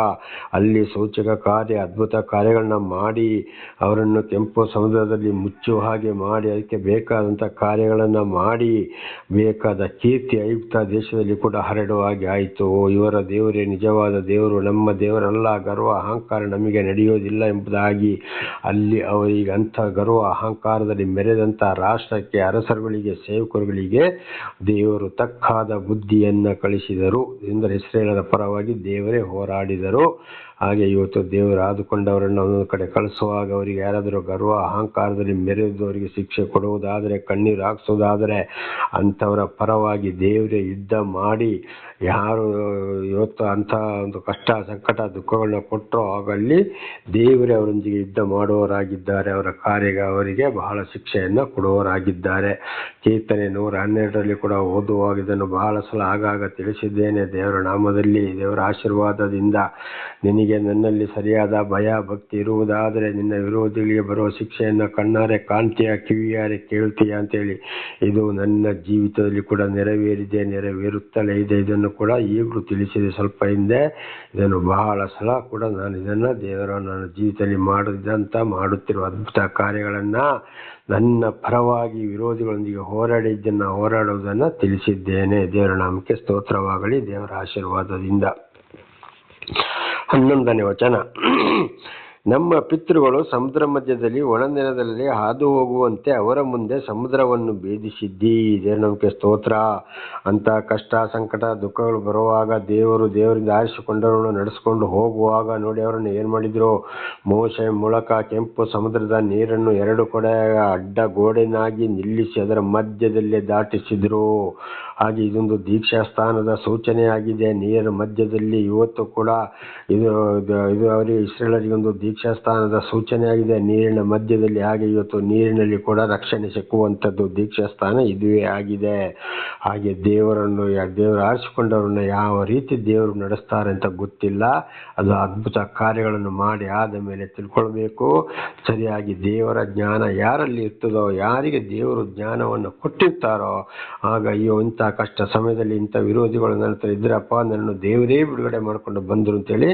ಅಲ್ಲಿ ಸೂಚಕ ಕಾರ್ಯ ಅದ್ಭುತ ಕಾರ್ಯಗಳನ್ನ ಮಾಡಿ ಅವರನ್ನು ಕೆಂಪು ಸಮುದ್ರದಲ್ಲಿ ಮುಚ್ಚುವ ಹಾಗೆ ಮಾಡಿ ಅದಕ್ಕೆ ಬೇಕಾದಂಥ ಕಾರ್ಯಗಳನ್ನು ಮಾಡಿ ಬೇಕಾದ ಕೀರ್ತಿ ಐಗುಪ್ತ ದೇಶದಲ್ಲಿ ಕೂಡ ಹರಡುವ ಹಾಗೆ ಆಯಿತು. ಇವರ ದೇವರೇ ನಿಜವಾದ ದೇವರು, ನಮ್ಮ ದೇವರಲ್ಲ, ಗರ್ವ ಅಹಂಕಾರ ನಮಗೆ ನಡೆಯೋದಿಲ್ಲ ಎಂಬುದಾಗಿ ಅಲ್ಲಿ ಅವರಿಗೆ ಅಂಥ ಗರ್ವ ಅಹಂಕಾರದಲ್ಲಿ ಮೆರೆದಂಥ ರಾಷ್ಟ್ರಕ್ಕೆ ಅರಸರುಗಳಿಗೆ ಸೇವಕರುಗಳಿಗೆ ದೇವರು ತಕ್ಕಾದ ಬುದ್ಧಿಯನ್ನು ಕಳಿಸಿದರು. ಎಂದರೆ ಇಸ್ರೇಲರ ಪರವಾಗಿ ದೇವರೇ ಹೋರಾಡಿದರು. ಹಾಗೆ ಇವತ್ತು ದೇವರು ಆದುಕೊಂಡವರನ್ನು ಒಂದೊಂದು ಕಡೆ ಕಳಿಸುವಾಗ ಅವರಿಗೆ ಯಾರಾದರೂ ಗರ್ವ ಅಹಂಕಾರದಲ್ಲಿ ಮೆರೆದು ಅವರಿಗೆ ಶಿಕ್ಷೆ ಕೊಡುವುದಾದರೆ, ಕಣ್ಣೀರು ಹಾಕಿಸೋದಾದರೆ ಅಂಥವರ ಪರವಾಗಿ ದೇವರೇ ಯುದ್ಧ ಮಾಡಿ ಯಾರು ಇವತ್ತು ಅಂಥ ಒಂದು ಕಷ್ಟ ಸಂಕಟ ದುಃಖಗಳನ್ನ ಕೊಟ್ಟರೋ ಆಗಲ್ಲಿ ದೇವರೇ ಅವರೊಂದಿಗೆ ಯುದ್ಧ ಮಾಡುವವರಾಗಿದ್ದಾರೆ. ಅವರ ಕಾರ್ಯ ಅವರಿಗೆ ಬಹಳ ಶಿಕ್ಷೆಯನ್ನು ಕೊಡುವವರಾಗಿದ್ದಾರೆ. ಕೀರ್ತನೆ 112ರಲ್ಲಿ ಕೂಡ ಓದುವಾಗ ಇದನ್ನು ಬಹಳ ಸಲ ಆಗಾಗ ತಿಳಿಸಿದ್ದೇನೆ. ದೇವರ ನಾಮದಲ್ಲಿ ದೇವರ ಆಶೀರ್ವಾದದಿಂದ ನಿನಗೆ ನನ್ನಲ್ಲಿ ಸರಿಯಾದ ಭಯ ಭಕ್ತಿ ಇರುವುದಾದರೆ ನಿನ್ನ ವಿರೋಧಿಗಳಿಗೆ ಬರುವ ಶಿಕ್ಷೆಯನ್ನು ಕಣ್ಣಾರೆ ಕಾಣ್ತೀಯ, ಕಿವಿಯಾರೆ ಕೇಳ್ತೀಯ ಅಂತೇಳಿ ಇದು ನನ್ನ ಜೀವಿತದಲ್ಲಿ ಕೂಡ ನೆರವೇರಿದೆ, ನೆರವೇರುತ್ತಲೇ ಇದೆ. ಇದನ್ನು ಕೂಡ ಈಗಲೂ ತಿಳಿಸಿದೆ ಸ್ವಲ್ಪ ಹಿಂದೆ. ಇದನ್ನು ಬಹಳ ಸಲ ಕೂಡ ನಾನು ಇದನ್ನು ನನ್ನ ಜೀವಿತದಲ್ಲಿ ಮಾಡುತ್ತಿರುವ ಅದ್ಭುತ ಕಾರ್ಯಗಳನ್ನು ನನ್ನ ಪರವಾಗಿ ವಿರೋಧಿಗಳೊಂದಿಗೆ ಹೋರಾಡುವುದನ್ನು ತಿಳಿಸಿದ್ದೇನೆ. ದೇವರ ನಾಮಕ್ಕೆ ಸ್ತೋತ್ರವಾಗಲಿ. ದೇವರ ಆಶೀರ್ವಾದದಿಂದ 11ನೇ ವಚನ. ನಮ್ಮ ಪಿತೃಗಳು ಸಮುದ್ರ ಮಧ್ಯದಲ್ಲಿ ಒಣನೆಲದಲ್ಲಿ ಹಾದು ಹೋಗುವಂತೆ ಅವರ ಮುಂದೆ ಸಮುದ್ರವನ್ನು ಭೇದಿಸಿದ್ದಿ. ದೇವರಿಗೆ ಸ್ತೋತ್ರ. ಅಂತ ಕಷ್ಟ ಸಂಕಟ ದುಃಖಗಳು ಬರುವಾಗ ದೇವರಿಂದ ಆರಿಸಿಕೊಂಡವರನ್ನು ನಡೆಸ್ಕೊಂಡು ಹೋಗುವಾಗ ನೋಡಿ ಅವರನ್ನು ಏನು ಮಾಡಿದ್ರು. ಮೋಶೆ ಮೂಲಕ ಕೆಂಪು ಸಮುದ್ರದ ನೀರನ್ನು 2 ಕಡೆ ಅಡ್ಡ ಗೋಡೆನಾಗಿ ನಿಲ್ಲಿಸಿ ಅದರ ಮಧ್ಯದಲ್ಲೇ ದಾಟಿಸಿದ್ರು. ಹಾಗೆ ಇದೊಂದು ದೀಕ್ಷಾ ಸ್ಥಾನದ ಸೂಚನೆಯಾಗಿದೆ. ನೀರಿನ ಮಧ್ಯದಲ್ಲಿ ಇವತ್ತು ಕೂಡ ಇದು ಅವರಿಗೆ ಇಸ್ರೇಲರಿಗೆ ಒಂದು ದೀಕ್ಷಾ ಸ್ಥಾನದ ಸೂಚನೆಯಾಗಿದೆ. ನೀರಿನ ಮಧ್ಯದಲ್ಲಿ ಹಾಗೆ ಇವತ್ತು ನೀರಿನಲ್ಲಿ ಕೂಡ ರಕ್ಷಣೆ ಸಿಕ್ಕುವಂಥದ್ದು ದೀಕ್ಷಾ ಸ್ಥಾನ ಇದುವೇ ಆಗಿದೆ. ಹಾಗೆ ದೇವರು ಆರಿಸಿಕೊಂಡವರನ್ನ ಯಾವ ರೀತಿ ದೇವರು ನಡೆಸ್ತಾರೆ ಅಂತ ಗೊತ್ತಿಲ್ಲ. ಅದು ಅದ್ಭುತ ಕಾರ್ಯಗಳನ್ನು ಮಾಡಿ ಆದ ಮೇಲೆ ತಿಳ್ಕೊಳ್ಬೇಕು. ಸರಿಯಾಗಿ ದೇವರ ಜ್ಞಾನ ಯಾರಲ್ಲಿ ಇರ್ತದೋ, ಯಾರಿಗೆ ದೇವರು ಜ್ಞಾನವನ್ನು ಕೊಟ್ಟಿರ್ತಾರೋ, ಆಗ ಅಯ್ಯೋ ಇಂಥ ಕಷ್ಟ ಸಮಯದಲ್ಲಿ ಇಂಥ ವಿರೋಧಿಗಳು ನನ್ನ ಹತ್ರ ಇದ್ರಪ್ಪ, ನನ್ನನ್ನು ದೇವರೇ ಬಿಡುಗಡೆ ಮಾಡಿಕೊಂಡು ಬಂದರು ಅಂತೇಳಿ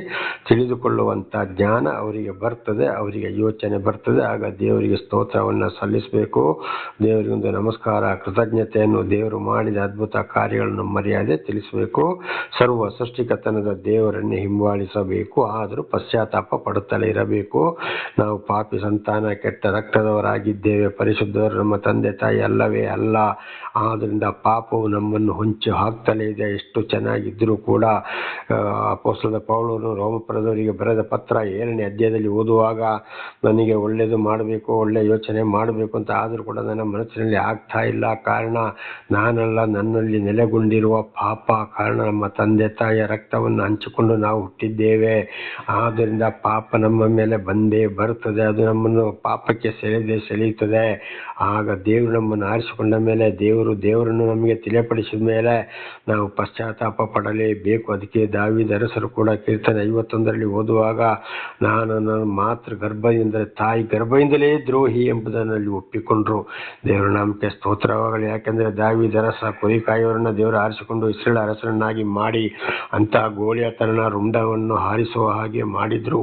ತಿಳಿದುಕೊಳ್ಳುವಂಥ ಜ್ಞಾನ ಅವರಿಗೆ ಬರ್ತದೆ, ಅವರಿಗೆ ಯೋಚನೆ ಬರ್ತದೆ. ಆಗ ದೇವರಿಗೆ ಸ್ತೋತ್ರವನ್ನು ಸಲ್ಲಿಸಬೇಕು. ದೇವರಿಗೆ ಒಂದು ನಮಸ್ಕಾರ, ಕೃತಜ್ಞತೆಯನ್ನು ದೇವರು ಮಾಡಿದ ಅದ್ಭುತ ಕಾರ್ಯಗಳನ್ನು ಮರ್ಯಾದೆ ತಿಳಿಸಬೇಕು. ಸರ್ವ ಸೃಷ್ಟಿಕರ್ತನದ ದೇವರನ್ನೇ ಹಿಂಬಾಲಿಸಬೇಕು. ಆದರೂ ಪಶ್ಚಾತ್ತಾಪ ಪಡುತ್ತಲೇ ಇರಬೇಕು. ನಾವು ಪಾಪಿ ಸಂತಾನ, ಕೆಟ್ಟ ರಕ್ತದವರಾಗಿದ್ದೇವೆ. ಪರಿಶುದ್ಧವರು ನಮ್ಮ ತಂದೆ ತಾಯಿ ಅಲ್ಲವೇ ಅಲ್ಲ. ಆದ್ದರಿಂದ ಪಾಪವು ನಮ್ಮನ್ನು ಹೊಂಚಿ ಹಾಕ್ತಲೇ ಇದೆ. ಎಷ್ಟು ಚೆನ್ನಾಗಿದ್ದರೂ ಕೂಡ ಅಪೊಸ್ತಲನಾದ ಪೌಲನು ರೋಮಪುರದವರಿಗೆ ಬರೆದ ಪತ್ರ 7ನೇ ಅಧ್ಯಾಯದಲ್ಲಿ ಓದುವಾಗ ನನಗೆ ಒಳ್ಳೆಯದು ಮಾಡಬೇಕು, ಒಳ್ಳೆಯ ಯೋಚನೆ ಮಾಡಬೇಕು ಅಂತ ಆದರೂ ಕೂಡ ನನ್ನ ಮನಸ್ಸಿನಲ್ಲಿ ಆಗ್ತಾ ಇಲ್ಲ. ಕಾರಣ ನಾನಲ್ಲ, ನನ್ನಲ್ಲಿ ನೆಲೆಗೊಂಡಿರುವ ಪಾಪ. ಕಾರಣ ನಮ್ಮ ತಂದೆ ತಾಯಿಯ ರಕ್ತವನ್ನು ಹಂಚಿಕೊಂಡು ನಾವು ಹುಟ್ಟಿದ್ದೇವೆ. ಆದ್ದರಿಂದ ಪಾಪ ನಮ್ಮ ಮೇಲೆ ಬಂದೇ ಬರುತ್ತದೆ. ಅದು ನಮ್ಮನ್ನು ಪಾಪಕ್ಕೆ ಸೆಳೆಯುತ್ತದೆ. ಆಗ ದೇವರು ನಮ್ಮನ್ನು ಆರಿಸಿಕೊಂಡ ಮೇಲೆ, ದೇವರನ್ನು ನಮಗೆ ತಿಳಿಯಪಡಿಸಿದ ಮೇಲೆ ನಾವು ಪಶ್ಚಾತ್ತಾಪ ಪಡಲೇಬೇಕು. ಅದಕ್ಕೆ ದಾವೀದ ಅರಸರು ಕೂಡ ಕೀರ್ತನೆ 51ರಲ್ಲಿ ಓದುವಾಗ ನಾನು ಮಾತೃ ಗರ್ಭದಿಂದಲೇ, ತಾಯಿ ಗರ್ಭದಿಂದಲೇ ದ್ರೋಹಿ ಎಂಬುದನ್ನಲ್ಲಿ ಒಪ್ಪಿಕೊಂಡ್ರು. ದೇವರ ನಾಮಕ್ಕೆ ಸ್ತೋತ್ರವಾಗಲಿ. ಯಾಕೆಂದರೆ ದಾವೀದ ಅರಸ ಕುರಿಕಾಯವರನ್ನ ದೇವರು ಆರಿಸಿಕೊಂಡು ಇಸ್ರೇಲ್ ಅರಸರನ್ನಾಗಿ ಮಾಡಿ ಅಂತ ಗೋಲಿಯಾತನ ರುಂಡವನ್ನು ಹಾರಿಸುವ ಹಾಗೆ ಮಾಡಿದ್ರು.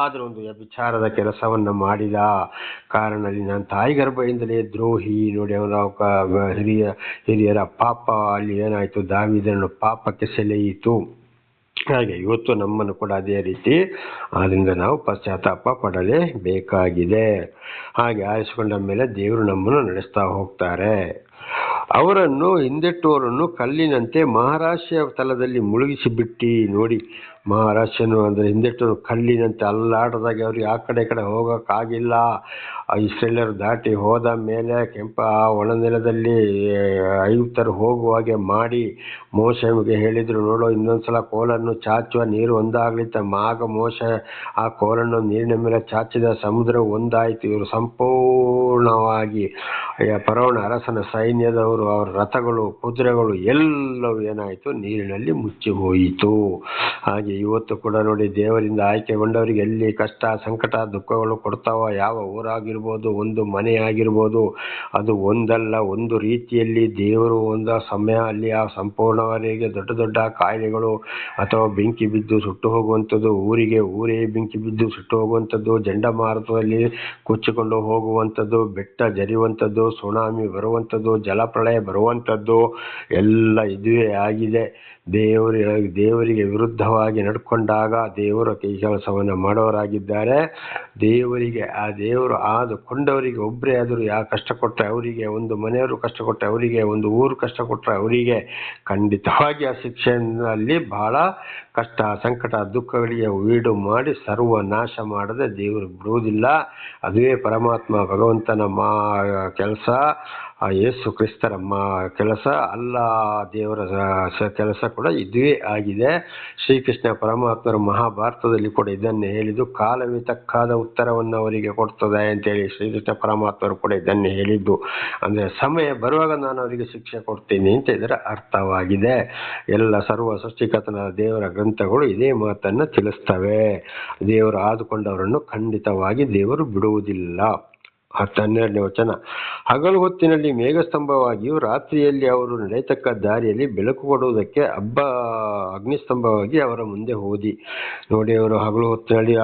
ಆದರೂ ಒಂದು ವ್ಯಭಿಚಾರದ ಕೆಲಸವನ್ನು ಮಾಡಿದ ಕಾರಣದಲ್ಲಿ ನಾನು ತಾಯಿ ಗರ್ಭದಿಂದಲೇ ದ್ರೋಹಿ. ನೋಡಿ ಅವರ ಹಿರಿಯರ ಪಾಪ ಅಲ್ಲಿ ಏನಾಯಿತು, ದಾವೀದನನ್ನು ಪಾಪಕ್ಕೆ ಸೆಳೆಯಿತು. ಹಾಗೆ ಇವತ್ತು ನಮ್ಮನ್ನು ಕೂಡ ಅದೇ ರೀತಿ. ಆದ್ದರಿಂದ ನಾವು ಪಶ್ಚಾತ್ತಾಪ ಪಡಲೇಬೇಕಾಗಿದೆ. ಹಾಗೆ ಆರಿಸಿಕೊಂಡ ಮೇಲೆ ದೇವರು ನಮ್ಮನ್ನು ನಡೆಸ್ತಾ ಹೋಗ್ತಾರೆ. ಅವರನ್ನು ಹಿಂದೆಟ್ಟುವವರನ್ನು ಕಲ್ಲಿನಂತೆ ಮಹಾರಾಶಿಯ ತಲದಲ್ಲಿ ಮುಳುಗಿಸಿಬಿಟ್ಟು. ನೋಡಿ, ಮಹಾರಾಶಿಯನ್ನು ಅಂದರೆ ಹಿಂದೆಟ್ಟವರು ಕಲ್ಲಿನಂತೆ ಅಲ್ಲಾಡದಾಗೆ ಅವ್ರಿಗೆ ಆ ಕಡೆ ಹೋಗೋಕ್ಕಾಗಿಲ್ಲ. ಇಸ್ರೇಲರು ದಾಟಿ ಹೋದ ಮೇಲೆ ಒಣನೆಲದಲ್ಲಿ ಐಗುಪ್ತರು ಹೋಗುವಾಗೆ ಮಾಡಿ ಮೋಶೆಗೆ ಹೇಳಿದರು, ನೋಡೋ ಇನ್ನೊಂದ್ಸಲ ಕೋಲನ್ನು ಚಾಚುವ, ನೀರು ಒಂದಾಗ್ಲಿತ್ತ. ಆಗ ಮೋಶೆ ಆ ಕೋಲನ್ನು ನೀರಿನ ಮೇಲೆ ಚಾಚಿದ, ಸಮುದ್ರ ಒಂದಾಯಿತು. ಇವರು ಸಂಪೂರ್ಣವಾಗಿ ಫರೋಹನ ಅರಸನ ಸೈನ್ಯದವರು, ಅವರ ರಥಗಳು, ಕುದುರೆಗಳು ಎಲ್ಲವೂ ಏನಾಯಿತು, ನೀರಿನಲ್ಲಿ ಮುಚ್ಚಿ ಹೋಯಿತು. ಹಾಗೆ ಇವತ್ತು ಕೂಡ ನೋಡಿ, ದೇವರಿಂದ ಆಯ್ಕೆಗೊಂಡವರಿಗೆ ಎಲ್ಲಿ ಕಷ್ಟ ಸಂಕಟ ದುಃಖಗಳು ಕೊಡ್ತಾವ, ಯಾವ ಊರಾಗಿರ್ಬೋದು, ಒಂದು ಮನೆ ಆಗಿರ್ಬೋದು, ಅದು ಒಂದಲ್ಲ ಒಂದು ರೀತಿಯಲ್ಲಿ ದೇವರು ಒಂದು ಸಮಯ ಅಲ್ಲಿ ಆ ಸಂಪೂರ್ಣವರೆಗೆ ದೊಡ್ಡ ಕಾಯಿಲೆಗಳು ಅಥವಾ ಬೆಂಕಿ ಬಿದ್ದು ಸುಟ್ಟು ಹೋಗುವಂಥದ್ದು, ಊರೇ ಬೆಂಕಿ ಬಿದ್ದು ಸುಟ್ಟು ಹೋಗುವಂಥದ್ದು, ಚಂಡಮಾರುತದಲ್ಲಿ ಕೊಚ್ಚಿಕೊಂಡು ಹೋಗುವಂಥದ್ದು, ಬೆಟ್ಟ ಜರಿಯುವಂಥದ್ದು, ಸುನಾಮಿ ಬರುವಂಥದ್ದು, ಜಲಪ್ರಳಯ ಬರುವಂಥದ್ದು ಎಲ್ಲ ಇದುವೇ ಆಗಿದೆ. ದೇವರಿಗೆ ವಿರುದ್ಧವಾಗಿ ನಡ್ಕೊಂಡಾಗ ದೇವರು ಈ ಕೆಲಸವನ್ನು ಮಾಡೋರಾಗಿದ್ದಾರೆ. ಆ ದೇವರು ಆದುಕೊಂಡವರಿಗೆ ಒಬ್ಬರೇ ಆದರೂ ಯಾವ ಕಷ್ಟ ಕೊಟ್ಟರೆ ಅವರಿಗೆ, ಒಂದು ಮನೆಯವರು ಕಷ್ಟ ಕೊಟ್ಟರೆ ಅವರಿಗೆ, ಒಂದು ಊರು ಕಷ್ಟ ಕೊಟ್ಟರೆ ಅವರಿಗೆ ಖಂಡಿತವಾಗಿ ಆ ಶಿಕ್ಷೆಯಲ್ಲಿ ಬಹಳ ಕಷ್ಟ ಸಂಕಟ ದುಃಖಗಳಿಗೆ ಈಡು ಮಾಡಿ ಸರ್ವನಾಶ ಮಾಡದೆ ದೇವರು ಬಿಡುವುದಿಲ್ಲ. ಅದುವೇ ಪರಮಾತ್ಮ ಭಗವಂತನ ಕೆಲಸ, ಯೇಸು ಕ್ರಿಸ್ತರ ಕೆಲಸ ಅಲ್ಲ. ದೇವರ ಕೆಲಸ ಕೂಡ ಇದುವೇ ಆಗಿದೆ. ಶ್ರೀಕೃಷ್ಣ ಪರಮಾತ್ಮರ ಮಹಾಭಾರತದಲ್ಲಿ ಕೂಡ ಇದನ್ನೇ ಹೇಳಿದ್ದು, ಕಾಲವೇ ತಕ್ಕಾದ ಉತ್ತರವನ್ನು ಅವರಿಗೆ ಕೊಡ್ತದೆ ಅಂತೇಳಿ ಶ್ರೀಕೃಷ್ಣ ಪರಮಾತ್ಮರು ಕೂಡ ಇದನ್ನೇ ಹೇಳಿದ್ದು. ಅಂದರೆ ಸಮಯ ಬರುವಾಗ ನಾನು ಅವರಿಗೆ ಶಿಕ್ಷೆ ಕೊಡ್ತೀನಿ ಅಂತ ಇದರ ಅರ್ಥವಾಗಿದೆ. ಎಲ್ಲ ಸರ್ವ ಸೃಷ್ಟಿಕರ್ತನ ದೇವರ ಗ್ರಂಥಗಳು ಇದೇ ಮಾತನ್ನು ತಿಳಿಸ್ತವೆ. ದೇವರು ಆದುಕೊಂಡವರನ್ನು ಖಂಡಿತವಾಗಿ ದೇವರು ಬಿಡುವುದಿಲ್ಲ. 12ನೇ ವಚನ. ಹಗಲು ಹೊತ್ತಿನಲ್ಲಿ ಮೇಘಸ್ತಂಭವಾಗಿಯೂ ರಾತ್ರಿಯಲ್ಲಿ ಅವರು ನಡೆಯತಕ್ಕ ದಾರಿಯಲ್ಲಿ ಬೆಳಕು ಕೊಡುವುದಕ್ಕೆ ಅಗ್ನಿಸ್ತಂಭವಾಗಿ ಅವರ ಮುಂದೆ ಹೋದಿ. ನೋಡಿ, ಅವರು ಹಗಲು ಹೊತ್ತಿನಲ್ಲಿ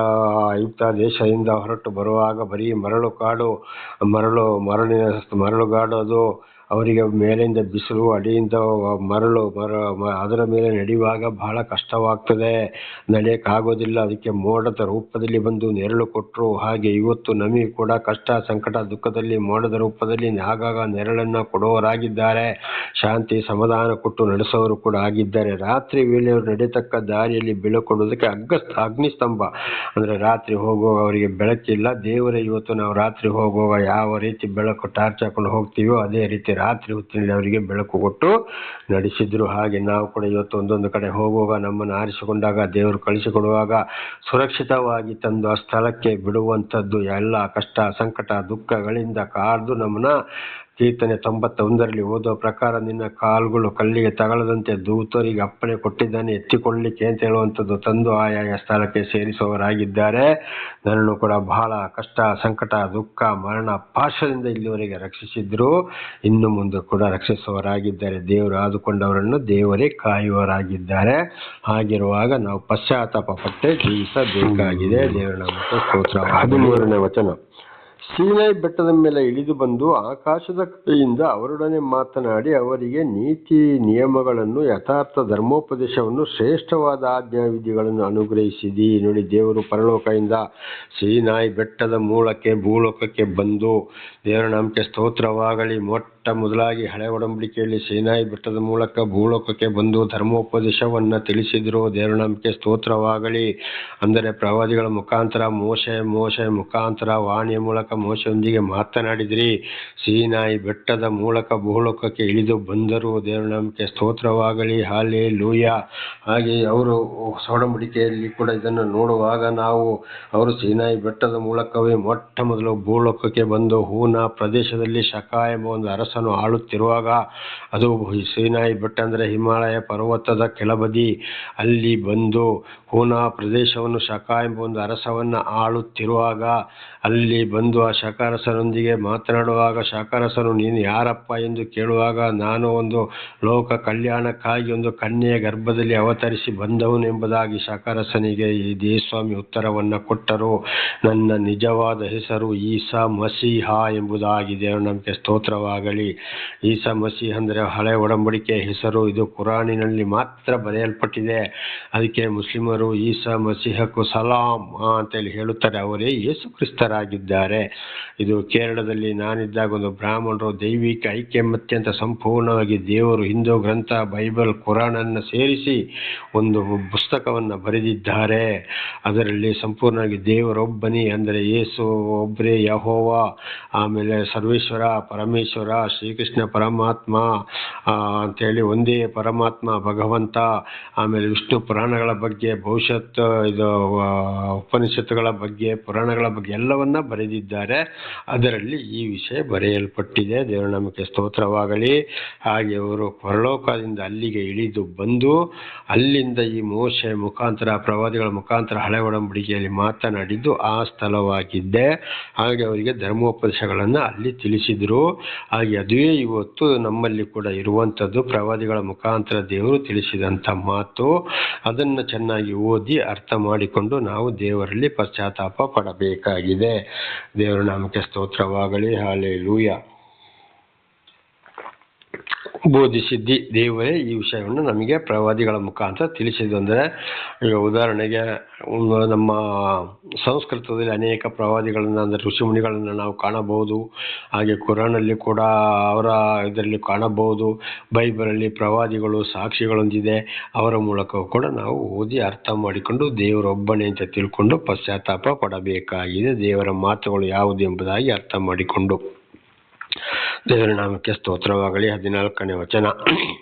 ಐಗುಪ್ತ ದೇಶದಿಂದ ಹೊರಟು ಬರುವಾಗ ಬರೀ ಮರಳುಗಾಡು ಅದು ಅವರಿಗೆ ಮೇಲಿಂದ ಬಿಸಿಲು, ಅಡಿಯಿಂದ ಮರಳು, ಅದರ ಮೇಲೆ ನಡೆಯುವಾಗ ಬಹಳ ಕಷ್ಟವಾಗ್ತದೆ, ನಡೆಯಕ್ಕಾಗೋದಿಲ್ಲ. ಅದಕ್ಕೆ ಮೋಡದ ರೂಪದಲ್ಲಿ ಬಂದು ನೆರಳು ಕೊಟ್ಟರು. ಹಾಗೆ ಇವತ್ತು ನಮಗೆ ಕೂಡ ಕಷ್ಟ, ಸಂಕಟ, ದುಃಖದಲ್ಲಿ ಮೋಡದ ರೂಪದಲ್ಲಿ ಆಗಾಗ ನೆರಳನ್ನು ಕೊಡುವವರಾಗಿದ್ದಾರೆ. ಶಾಂತಿ, ಸಮಾಧಾನ ಕೊಟ್ಟು ನಡೆಸೋರು ಕೂಡ ಆಗಿದ್ದಾರೆ. ರಾತ್ರಿ ವೇಳೆಯವರು ನಡೆಯತಕ್ಕ ದಾರಿಯಲ್ಲಿ ಬೆಳಕು ಕೊಡೋದಕ್ಕೆ ಅಗ್ನಿಸ್ತಂಭ, ಅಂದರೆ ರಾತ್ರಿ ಹೋಗುವಾಗ ಅವರಿಗೆ ಬೆಳಕಿಲ್ಲ. ದೇವರೇ ಇವತ್ತು ನಾವು ರಾತ್ರಿ ಹೋಗುವಾಗ ಯಾವ ರೀತಿ ಬೆಳಕು ಟಾರ್ಚ್ ಹಾಕೊಂಡು ಹೋಗ್ತೀವೋ ಅದೇ ರೀತಿ ರಾತ್ರಿ ಹೊತ್ತಿನಲ್ಲಿ ಅವರಿಗೆ ಬೆಳಕು ಕೊಟ್ಟು ನಡೆಸಿದ್ರು. ಹಾಗೆ ನಾವು ಕೂಡ ಇವತ್ತು ಒಂದೊಂದು ಕಡೆ ಹೋಗುವಾಗ, ನಮ್ಮನ್ನು ಆರಿಸಿಕೊಂಡಾಗ, ದೇವರು ಕಳಿಸಿಕೊಡುವಾಗ ಸುರಕ್ಷಿತವಾಗಿ ತಂದು ಆ ಸ್ಥಳಕ್ಕೆ ಬಿಡುವಂಥದ್ದು. ಎಲ್ಲ ಕಷ್ಟ, ಸಂಕಟ, ದುಃಖಗಳಿಂದ ಕಾದು ನಮ್ಮನ್ನ ಕೀರ್ತನೆ 91ರಲ್ಲಿ ಓದೋ ಪ್ರಕಾರ, ನಿನ್ನ ಕಾಲುಗಳು ಕಲ್ಲಿಗೆ ತಗಲದಂತೆ ದೂತರಿಗೆ ಅಪ್ಪಣೆ ಕೊಟ್ಟಿದ್ದಾನೆ ಎತ್ತಿಕೊಳ್ಳಿಕ್ಕೆ ಅಂತ ಹೇಳುವಂಥದ್ದು ತಂದು ಆಯಾಯ ಸ್ಥಳಕ್ಕೆ ಸೇರಿಸುವವರಾಗಿದ್ದಾರೆ. ನನ್ನನ್ನು ಕೂಡ ಬಹಳ ಕಷ್ಟ, ಸಂಕಟ, ದುಃಖ, ಮರಣ, ಪಾಶದಿಂದ ಇಲ್ಲಿವರೆಗೆ ರಕ್ಷಿಸಿದ್ರು, ಇನ್ನು ಮುಂದೆ ಕೂಡ ರಕ್ಷಿಸುವವರಾಗಿದ್ದಾರೆ. ದೇವರು ಆದುಕೊಂಡವರನ್ನು ದೇವರೇ ಕಾಯುವವರಾಗಿದ್ದಾರೆ. ಹಾಗಿರುವಾಗ ನಾವು ಪಶ್ಚಾತ್ತಾಪ ಪಟ್ಟೆ ಜೀವಿಸಬೇಕಾಗಿದೆ. ದೇವರ ನಾಮಕ್ಕೆ ಸ್ತೋತ್ರ. 13ನೇ ವಚನ. ಸೀನಾಯಿ ಬೆಟ್ಟದ ಮೇಲೆ ಇಳಿದು ಬಂದು ಆಕಾಶದ ಕಡೆಯಿಂದ ಅವರೊಡನೆ ಮಾತನಾಡಿ ಅವರಿಗೆ ನೀತಿ ನಿಯಮಗಳನ್ನು, ಯಥಾರ್ಥ ಧರ್ಮೋಪದೇಶವನ್ನು, ಶ್ರೇಷ್ಠವಾದ ಆಜ್ಞಾವಿಧಿಗಳನ್ನು ಅನುಗ್ರಹಿಸಿದಿ. ನೋಡಿ, ದೇವರು ಪರಲೋಕದಿಂದ ಸೀನಾಯಿ ಬೆಟ್ಟದ ಮೂಲಕ್ಕೆ ಭೂಲೋಕಕ್ಕೆ ಬಂದು, ದೇವರ ನಾಮಕ್ಕೆ ಸ್ತೋತ್ರವಾಗಲಿ, ಮೊದಲಾಗಿ ಹಳೆ ಒಡಂಬಡಿಕೆಯಲ್ಲಿ ಸೀನಾಯಿ ಬೆಟ್ಟದ ಮೂಲಕ ಭೂಲೋಕಕ್ಕೆ ಬಂದು ಧರ್ಮೋಪದೇಶವನ್ನು ತಿಳಿಸಿದ್ರು. ದೇವರ ನಾಮಕ್ಕೆ ಸ್ತೋತ್ರವಾಗಲಿ. ಅಂದರೆ ಪ್ರವಾದಿಗಳ ಮುಖಾಂತರ, ಮೋಶೆ ಮುಖಾಂತರ ವಾಣಿಯ ಮೂಲಕ ಮೋಶೆಯೊಂದಿಗೆ ಮಾತನಾಡಿದ್ರಿ. ಸೀನಾಯಿ ಬೆಟ್ಟದ ಮೂಲಕ ಭೂಲೋಕಕ್ಕೆ ಇಳಿದು ಬಂದರು. ದೇವರ ನಾಮಕ್ಕೆ ಸ್ತೋತ್ರವಾಗಲಿ. ಹಲ್ಲೆಲೂಯಾ. ಹಾಗೆ ಅವರು ಒಡಂಬಡಿಕೆಯಲ್ಲಿ ಕೂಡ ಇದನ್ನು ನೋಡುವಾಗ ನಾವು, ಅವರು ಸೀನಾಯಿ ಬೆಟ್ಟದ ಮೂಲಕವೇ ಮೊದಲು ಭೂಲೋಕಕ್ಕೆ ಬಂದು ಹೂನಾ ಪ್ರದೇಶದಲ್ಲಿ ಶಕ ಎಂಬ ಒಂದು ಅರಸನು ಆಳುತ್ತಿರುವಾಗ, ಅದು ಸೀನಾಯಿ ಬೆಟ್ಟ ಅಂದರೆ ಹಿಮಾಲಯ ಪರ್ವತದ ಕೆಳಬದಿ, ಅಲ್ಲಿ ಬಂದು ಹೂನಾ ಪ್ರದೇಶವನ್ನು ಶಕ ಎಂಬ ಒಂದು ಅರಸವನ್ನು ಆಳುತ್ತಿರುವಾಗ, ಅಲ್ಲಿ ಬಂದು ಆ ಶಕಾರಸನೊಂದಿಗೆ ಮಾತನಾಡುವಾಗ, ಶಕಾರಸನು ನೀನು ಯಾರಪ್ಪ ಎಂದು ಕೇಳುವಾಗ, ನಾನು ಒಂದು ಲೋಕ ಕಲ್ಯಾಣಕ್ಕಾಗಿ ಒಂದು ಕನ್ಯೆಯ ಗರ್ಭದಲ್ಲಿ ಅವತರಿಸಿ ಬಂದವನು ಎಂಬುದಾಗಿ ಶಕಾರಸನಿಗೆ ಈ ದೇವಸ್ವಾಮಿ ಉತ್ತರವನ್ನು ಕೊಟ್ಟರು. ನನ್ನ ನಿಜವಾದ ಹೆಸರು ಈಸಾ ಮಸೀಹ ಎಂಬುದಾಗಿ. ದೇವರ ನಮಗೆ ಸ್ತೋತ್ರವಾಗಲಿ. ಈಸಾ ಮಸೀಹ ಅಂದರೆ ಹಳೆ ಒಡಂಬಡಿಕೆ ಹೆಸರು. ಇದು ಕುರಾನಿನಲ್ಲಿ ಮಾತ್ರ ಬರೆಯಲ್ಪಟ್ಟಿದೆ. ಅದಕ್ಕೆ ಮುಸ್ಲಿಮರು ಈಸಾ ಮಸೀಹಕ್ಕೂ ಸಲಾಂ ಅಂತೇಳಿ ಹೇಳುತ್ತಾರೆ. ಅವರೇ ಯೇಸು ಕ್ರಿಸ್ತರಾಗಿದ್ದಾರೆ. ಇದು ಕೇರಳದಲ್ಲಿ ನಾನಿದ್ದಾಗ ಒಂದು ಬ್ರಾಹ್ಮಣರು ದೈವಿಕ ಐಕ್ಯಮತ್ಯ ಅಂತ ಸಂಪೂರ್ಣವಾಗಿ ದೇವರು, ಹಿಂದೂ ಗ್ರಂಥ ಬೈಬಲ್, ಕುರಾನನ್ನು ಸೇರಿಸಿ ಒಂದು ಪುಸ್ತಕವನ್ನು ಬರೆದಿದ್ದಾರೆ. ಅದರಲ್ಲಿ ಸಂಪೂರ್ಣವಾಗಿ ದೇವರೊಬ್ಬನೇ, ಅಂದರೆ ಯೇಸು ಒಬ್ಬರೇ, ಯೆಹೋವ, ಆಮೇಲೆ ಸರ್ವೇಶ್ವರ, ಪರಮೇಶ್ವರ, ಶ್ರೀಕೃಷ್ಣ ಪರಮಾತ್ಮ ಅಂಥೇಳಿ ಒಂದೇ ಪರಮಾತ್ಮ ಭಗವಂತ, ಆಮೇಲೆ ವಿಷ್ಣು ಪುರಾಣಗಳ ಬಗ್ಗೆ, ಭವಿಷ್ಯತ್ ಇದು ಉಪನಿಷತ್ತುಗಳ ಬಗ್ಗೆ, ಪುರಾಣಗಳ ಬಗ್ಗೆ ಎಲ್ಲವನ್ನ ಬರೆದಿದ್ದಾರೆ. ಅದರಲ್ಲಿ ಈ ವಿಷಯ ಬರೆಯಲ್ಪಟ್ಟಿದೆ. ದೇವರ ನಾಮಕ್ಕೆ ಸ್ತೋತ್ರವಾಗಲಿ. ಹಾಗೆ ಅವರು ಪರಲೋಕದಿಂದ ಅಲ್ಲಿಗೆ ಇಳಿದು ಬಂದು ಅಲ್ಲಿಂದ ಈ ಮೋಶೆ ಮುಖಾಂತರ, ಪ್ರವಾದಿಗಳ ಮುಖಾಂತರ ಹಳೆ ಒಡಂಬಡಿಕೆಯಲ್ಲಿ ಮಾತನಾಡಿದ್ದು ಆ ಸ್ಥಳವಾಗಿದ್ದೆ. ಹಾಗೆ ಅವರಿಗೆ ಧರ್ಮೋಪದೇಶಗಳನ್ನು ಅಲ್ಲಿ ತಿಳಿಸಿದರು. ಹಾಗೆ ಅದುವೇ ಇವತ್ತು ನಮ್ಮಲ್ಲಿ ಕೂಡ ಇರುವಂಥದ್ದು. ಪ್ರವಾದಿಗಳ ಮುಖಾಂತರ ದೇವರು ತಿಳಿಸಿದಂಥ ಮಾತು, ಅದನ್ನು ಚೆನ್ನಾಗಿ ಓದಿ ಅರ್ಥ ಮಾಡಿಕೊಂಡು ನಾವು ದೇವರಲ್ಲಿ ಪಶ್ಚಾತ್ತಾಪ ಪಡಬೇಕಾಗಿದೆ. ದೇವರ ನಾಮಕ್ಕೆ ಸ್ತೋತ್ರವಾಗಲಿ. ಹಲ್ಲೆಲೂಯಾ. ಬೋಧಿಸಿದ್ದಿ ದೇವರೇ ಈ ವಿಷಯವನ್ನು ನಮಗೆ ಪ್ರವಾದಿಗಳ ಮುಖಾಂತರ ತಿಳಿಸಿದ್ದು. ಅಂದರೆ ಈಗ ಉದಾಹರಣೆಗೆ ನಮ್ಮ ಸಂಸ್ಕೃತದಲ್ಲಿ ಅನೇಕ ಪ್ರವಾದಿಗಳನ್ನು, ಅಂದರೆ ಋಷಿಮುನಿಗಳನ್ನು ನಾವು ಕಾಣಬಹುದು. ಹಾಗೆ ಕುರಾನಲ್ಲಿ ಕೂಡ ಅವರ ಇದರಲ್ಲಿ ಕಾಣಬಹುದು. ಬೈಬಲಲ್ಲಿ ಪ್ರವಾದಿಗಳು ಸಾಕ್ಷಿಗಳೊಂದಿದೆ. ಅವರ ಮೂಲಕ ಕೂಡ ನಾವು ಓದಿ ಅರ್ಥ ಮಾಡಿಕೊಂಡು ದೇವರೊಬ್ಬನೇ ಅಂತ ತಿಳ್ಕೊಂಡು ಪಶ್ಚಾತ್ತಾಪ ಪಡಬೇಕಾಗಿದೆ. ದೇವರ ಮಾತುಗಳು ಯಾವುದು ಎಂಬುದಾಗಿ ಅರ್ಥ ಮಾಡಿಕೊಂಡು. ದೇವರ ನಾಮಕ್ಕೆ ಸ್ತೋತ್ರವಾಗಲಿ. 14ನೇ ವಚನ.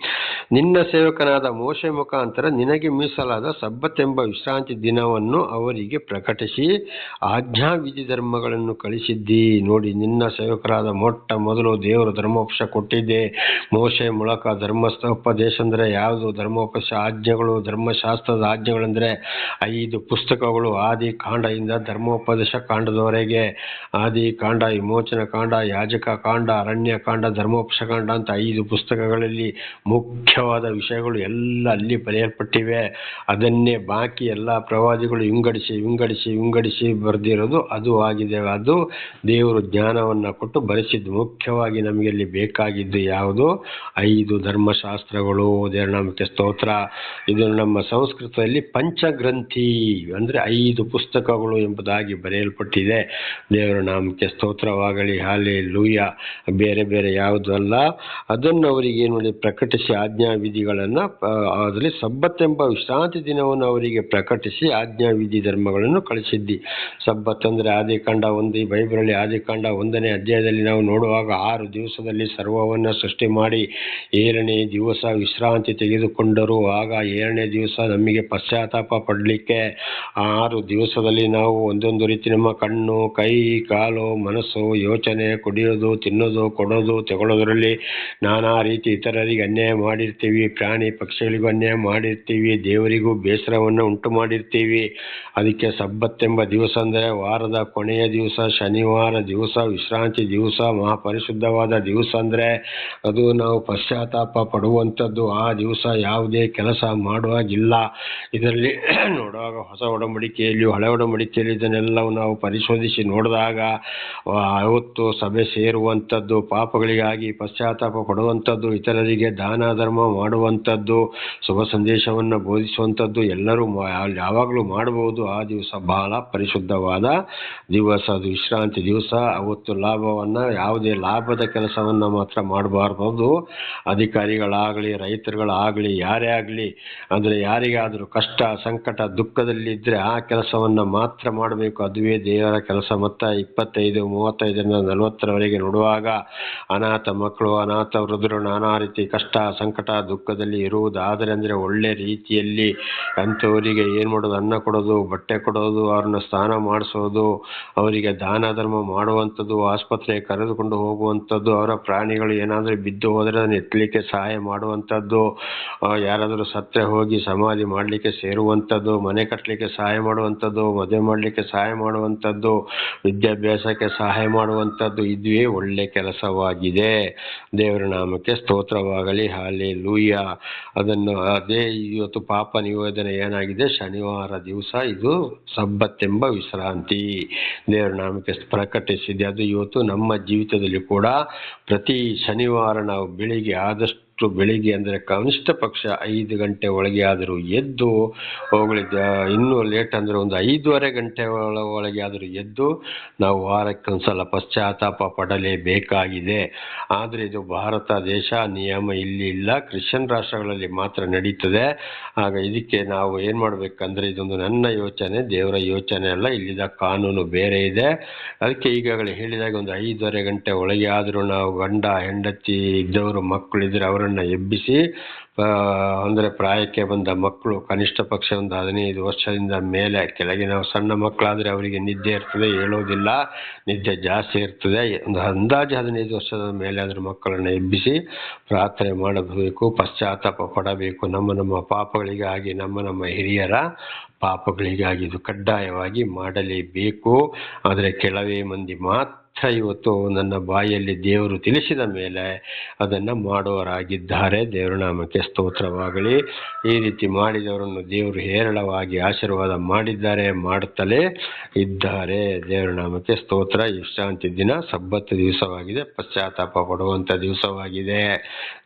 ನಿನ್ನ ಸೇವಕನಾದ ಮೋಶೆ ಮುಖಾಂತರ ನಿನಗೆ ಮೀಸಲಾದ ಸಬ್ಬತ್ ಎಂಬ ವಿಶ್ರಾಂತಿ ದಿನವನ್ನು ಅವರಿಗೆ ಪ್ರಕಟಿಸಿ ಆಜ್ಞಾವಿಧಿ ಧರ್ಮಗಳನ್ನು ಕಳಿಸಿದ್ದಿ. ನೋಡಿ, ನಿನ್ನ ಸೇವಕರಾದ ಮೊದಲು ದೇವರು ಧರ್ಮೋಪದೇಶ ಕೊಟ್ಟಿದ್ದೆ. ಮೋಶೆ ಮೂಲಕ ಧರ್ಮೋಪದೇಶ ಅಂದರೆ ಯಾವುದು? ಧರ್ಮೋಪದೇಶ ಆಜ್ಞೆಗಳು, ಧರ್ಮಶಾಸ್ತ್ರದ ಆಜ್ಞೆಗಳೆಂದರೆ 5 ಪುಸ್ತಕಗಳು. ಆದಿ ಕಾಂಡದಿಂದ ಧರ್ಮೋಪದೇಶ ಕಾಂಡದವರೆಗೆ, ಆದಿ ಕಾಂಡ, ವಿಮೋಚನ ಕಾಂಡ, ಯಾಜಕ ಕಾಂಡ, ಅರಣ್ಯ ಕಾಂಡ, ಧರ್ಮೋಪದೇಶ ಕಾಂಡ ಅಂತ 5 ಪುಸ್ತಕಗಳಲ್ಲಿ ಮುಖ್ಯ ಮುಖ್ಯವಾದ ವಿಷಯಗಳು ಎಲ್ಲ ಅಲ್ಲಿ ಬರೆಯಲ್ಪಟ್ಟಿವೆ. ಅದನ್ನೇ ಬಾಕಿ ಎಲ್ಲ ಪ್ರವಾದಿಗಳು ವಿಂಗಡಿಸಿ ಬರೆದಿರೋದು ಅದು ಆಗಿದೆ. ಅದು ದೇವರು ಜ್ಞಾನವನ್ನು ಕೊಟ್ಟು ಬರೆಸಿದ್ದು. ಮುಖ್ಯವಾಗಿ ನಮಗೆ ಅಲ್ಲಿ ಬೇಕಾಗಿದ್ದು ಯಾವುದು? 5 ಧರ್ಮಶಾಸ್ತ್ರಗಳು. ದೇವರ ನಾಮಕ್ಕೆ ಸ್ತೋತ್ರ. ಇದು ನಮ್ಮ ಸಂಸ್ಕೃತದಲ್ಲಿ ಪಂಚಗ್ರಂಥಿ ಅಂದರೆ 5 ಪುಸ್ತಕಗಳು ಎಂಬುದಾಗಿ ಬರೆಯಲ್ಪಟ್ಟಿದೆ. ದೇವರ ನಾಮಕ್ಕೆ ಸ್ತೋತ್ರವಾಗಲಿ. ಹಲ್ಲೆಲೂಯಾ. ಬೇರೆ ಬೇರೆ ಯಾವುದು ಅಲ್ಲ. ಅದನ್ನು ಅವರಿಗೆ ಏನು ಮಾಡಿ ಪ್ರಕಟಿಸಿ ಆಜ್ಞಾವಿಧಿಗಳನ್ನು, ಅದರಲ್ಲಿ ಸಬ್ಬತ್ ಎಂಬ ವಿಶ್ರಾಂತಿ ದಿನವನ್ನು ಅವರಿಗೆ ಪ್ರಕಟಿಸಿ ಆಜ್ಞಾವಿಧಿ ಧರ್ಮಗಳನ್ನು ಕಳಿಸಿದ್ದಿ. ಸಬ್ಬತ್ ಅಂದರೆ ಆದಿಕಾಂಡ 1, ಈ ಬೈಬಲಲ್ಲಿ ಆದಿಕಾಂಡ 1ನೇ ಅಧ್ಯಾಯದಲ್ಲಿ ನಾವು ನೋಡುವಾಗ 6 ದಿವಸದಲ್ಲಿ ಸರ್ವವನ್ನು ಸೃಷ್ಟಿ ಮಾಡಿ 7ನೇ ದಿವಸ ವಿಶ್ರಾಂತಿ ತೆಗೆದುಕೊಂಡರು. ಆಗ 7ನೇ ದಿವಸ ನಮಗೆ ಪಶ್ಚಾತ್ತಾಪ ಪಡಲಿಕ್ಕೆ 6 ದಿವಸದಲ್ಲಿ ನಾವು ಒಂದೊಂದು ರೀತಿ ನಮ್ಮ ಕಣ್ಣು, ಕೈ, ಕಾಲು, ಮನಸ್ಸು, ಯೋಚನೆ, ಕುಡಿಯೋದು, ತಿನ್ನೋದು, ಕೊಡೋದು, ತಗೊಳ್ಳೋದ್ರಲ್ಲಿ ನಾನಾ ರೀತಿ ಇತರರಿಗೆ ಅನ್ಯಾಯ ಮಾಡಿರ್ತೀವಿ. ಪ್ರಾಣಿ ಪಕ್ಷಿಗಳಿಗೂ ಅನ್ಯಾಯ ಮಾಡಿರ್ತೀವಿ. ದೇವರಿಗೂ ಬೇಸರವನ್ನು ಉಂಟು ಮಾಡಿರ್ತೀವಿ. ಅದಕ್ಕೆ ಸಬ್ಬತ್ತೆಂಬ ದಿವಸ ಅಂದರೆ ವಾರದ ಕೊನೆಯ ದಿವಸ, ಶನಿವಾರ ದಿವಸ, ವಿಶ್ರಾಂತಿ ದಿವಸ, ಮಹಾಪರಿಶುದ್ಧವಾದ ದಿವಸ ಅಂದರೆ ಅದು ನಾವು ಪಶ್ಚಾತ್ತಾಪ ಪಡುವಂಥದ್ದು. ಆ ದಿವಸ ಯಾವುದೇ ಕೆಲಸ ಮಾಡುವಾಗಿಲ್ಲ. ಇದರಲ್ಲಿ ನೋಡುವಾಗ ಹೊಸ ಒಡಂಬಡಿಕೆಯಲ್ಲಿಯೂ ಹಳೆ ಒಡಂಬಡಿಕೆಯಲ್ಲಿ ಇದನ್ನೆಲ್ಲವೂ ನಾವು ಪರಿಶೋಧಿಸಿ ನೋಡಿದಾಗ ಅವತ್ತು ಸಭೆ ಸೇರುವಂಥದ್ದು, ಪಾಪಗಳಿಗಾಗಿ ಪಶ್ಚಾತ್ತಾಪ ಪಡುವಂಥದ್ದು, ಇತರರಿಗೆ ದಾನ ಧರ್ಮ ಮಾಡುವಂಥದ್ದು, ಶುಭ ಸಂದೇಶವನ್ನು ಬೋಧಿಸುವಂಥದ್ದು ಎಲ್ಲರೂ ಯಾವಾಗಲೂ ಮಾಡಬಹುದು. ಆ ದಿವಸ ಬಹಳ ಪರಿಶುದ್ಧವಾದ ದಿವಸ. ಅದು ವಿಶ್ರಾಂತಿ ದಿವಸ. ಅವತ್ತು ಲಾಭವನ್ನು, ಯಾವುದೇ ಲಾಭದ ಕೆಲಸವನ್ನು ಮಾತ್ರ ಮಾಡಬಾರ್ದು. ಅಧಿಕಾರಿಗಳಾಗಲಿ, ರೈತರುಗಳಾಗಲಿ, ಯಾರೇ ಆಗಲಿ, ಅಂದರೆ ಯಾರಿಗಾದರೂ ಕಷ್ಟ, ಸಂಕಟ, ದುಃಖದಲ್ಲಿದ್ದರೆ ಆ ಕೆಲಸವನ್ನು ಮಾತ್ರ ಮಾಡಬೇಕು. ಅದುವೇ ದೇವರ ಕೆಲಸ. ಮತ್ತು 25:35-40 ನೋಡುವಾಗ ಅನಾಥ ಮಕ್ಕಳು, ಅನಾಥ ವೃದ್ಧರು, ನಾನಾ ರೀತಿ ಕಷ್ಟ, ಸಂಕಟ, ದುಃಖದಲ್ಲಿ ಇರುವುದಾದರೆ ಅಂದರೆ ಒಳ್ಳೆ ರೀತಿಯಲ್ಲಿ ಅಂಥವರಿಗೆ ಏನು ಮಾಡೋದು? ಅನ್ನ ಕೊಡೋದು, ಬಟ್ಟೆ ಕೊಡೋದು, ಅವ್ರನ್ನ ಸ್ನಾನ ಮಾಡಿಸೋದು, ಅವರಿಗೆ ದಾನ ಧರ್ಮ ಮಾಡುವಂಥದ್ದು, ಆಸ್ಪತ್ರೆಗೆ ಕರೆದುಕೊಂಡು ಹೋಗುವಂಥದ್ದು, ಅವರ ಪ್ರಾಣಿಗಳು ಏನಾದರೂ ಬಿದ್ದು ಹೋದರೆ ಅದನ್ನು ಎತ್ತಲಿಕ್ಕೆ ಸಹಾಯ ಮಾಡುವಂಥದ್ದು, ಯಾರಾದರೂ ಸತ್ತರೆ ಹೋಗಿ ಸಮಾಧಿ ಮಾಡಲಿಕ್ಕೆ ಸೇರುವಂಥದ್ದು, ಮನೆ ಕಟ್ಟಲಿಕ್ಕೆ ಸಹಾಯ ಮಾಡುವಂಥದ್ದು, ಮದುವೆ ಮಾಡಲಿಕ್ಕೆ ಸಹಾಯ ಮಾಡುವಂಥದ್ದು, ವಿದ್ಯಾಭ್ಯಾಸಕ್ಕೆ ಸಹಾಯ ಮಾಡುವಂಥದ್ದು, ಇದುವೇ ಒಳ್ಳೆ ಕೆಲಸವಾಗಿದೆ. ದೇವರ ನಾಮಕ್ಕೆ ಸ್ತೋತ್ರವಾಗಲಿ. ಹಲ್ಲೆಲೂಯಾ. ಅದನ್ನು ಅದೇ ಇವತ್ತು ಪಾಪ ನಿವೇದನೆ ಏನಾಗಿದೆ? ಶನಿವಾರ ದಿವಸ ಇದು ಸಬ್ಬತ್ತೆಂಬ ವಿಶ್ರಾಂತಿ ದೇವರ ನಾಮಕ್ಕೆ ಪ್ರಕಟಿಸಿದೆ. ಅದು ಇವತ್ತು ನಮ್ಮ ಜೀವಿತದಲ್ಲಿ ಕೂಡ ಪ್ರತಿ ಶನಿವಾರ ನಾವು ಬೆಳಿಗ್ಗೆ ಅಂದರೆ ಕನಿಷ್ಠ ಪಕ್ಷ 5 ಗಂಟೆ ಒಳಗೆ ಆದರೂ ಎದ್ದು ಹೋಗಲಿದ್ದ, ಇನ್ನೂ ಲೇಟ್ ಅಂದರೆ ಒಂದು 5:30 ಗಂಟೆ ಒಳಗೆ ಆದರೂ ಎದ್ದು ನಾವು ವಾರಕ್ಕೊಂದ್ಸಲ ಪಶ್ಚಾತ್ತಾಪ ಪಡಲೇಬೇಕಾಗಿದೆ. ಆದರೆ ಇದು ಭಾರತ ದೇಶ, ನಿಯಮ ಇಲ್ಲಿ ಇಲ್ಲ. ಕ್ರಿಶ್ಚಿಯನ್ ರಾಷ್ಟ್ರಗಳಲ್ಲಿ ಮಾತ್ರ ನಡೀತದೆ. ಆಗ ಇದಕ್ಕೆ ನಾವು ಏನು ಮಾಡಬೇಕಂದ್ರೆ, ಇದೊಂದು ನನ್ನ ಯೋಚನೆ, ದೇವರ ಯೋಚನೆ ಅಲ್ಲ. ಇಲ್ಲಿದ್ದ ಕಾನೂನು ಬೇರೆ ಇದೆ. ಅದಕ್ಕೆ ಈಗಾಗಲೇ ಹೇಳಿದಾಗ ಒಂದು 5:30 ಗಂಟೆ ಒಳಗೆ ಆದರೂ ನಾವು ಗಂಡ ಹೆಂಡತಿ ಇದ್ದವರು, ಮಕ್ಕಳಿದ್ರೆ ಅವರನ್ನು ಎಬ್ಬಿಸಿ, ಅಂದರೆ ಪ್ರಾಯಕ್ಕೆ ಬಂದ ಮಕ್ಕಳು ಕನಿಷ್ಠ ಪಕ್ಷ ಒಂದು 15 ವರ್ಷದಿಂದ ಮೇಲೆ, ಕೆಳಗಿನ ಸಣ್ಣ ಮಕ್ಕಳಾದರೆ ಅವರಿಗೆ ನಿದ್ದೆ ಇರ್ತದೆ, ಹೇಳೋದಿಲ್ಲ, ನಿದ್ದೆ ಜಾಸ್ತಿ ಇರ್ತದೆ. ಒಂದು ಅಂದಾಜು 15 ವರ್ಷದ ಮೇಲೆ ಆದರೂ ಮಕ್ಕಳನ್ನು ಎಬ್ಬಿಸಿ ಪ್ರಾರ್ಥನೆ ಮಾಡಬೇಕು, ಪಶ್ಚಾತ್ತಾಪ ಪಡಬೇಕು. ನಮ್ಮ ಪಾಪಗಳಿಗಾಗಿ, ನಮ್ಮ ಹಿರಿಯರ ಪಾಪಗಳಿಗಾಗಿ ಇದು ಕಡ್ಡಾಯವಾಗಿ ಮಾಡಲೇಬೇಕು. ಆದರೆ ಕೆಲವೇ ಮಂದಿ ಮಾತ್ರ ಇವತ್ತು ನನ್ನ ಬಾಯಲ್ಲಿ ದೇವರು ತಿಳಿಸಿದ ಮೇಲೆ ಅದನ್ನು ಮಾಡುವವರಾಗಿದ್ದಾರೆ. ದೇವರ ನಾಮಕ್ಕೆ ಸ್ತೋತ್ರವಾಗಲಿ. ಈ ರೀತಿ ಮಾಡಿದವರನ್ನು ದೇವರು ಹೇರಳವಾಗಿ ಆಶೀರ್ವಾದ ಮಾಡಿದ್ದಾರೆ, ಮಾಡುತ್ತಲೇ ಇದ್ದಾರೆ. ದೇವರ ನಾಮಕ್ಕೆ ಸ್ತೋತ್ರ. ವಿಶ್ರಾಂತಿ ದಿನ ಸಬ್ಬತ್ ದಿವಸವಾಗಿದೆ, ಪಶ್ಚಾತ್ತಾಪ ಪಡುವಂಥ ದಿವಸವಾಗಿದೆ.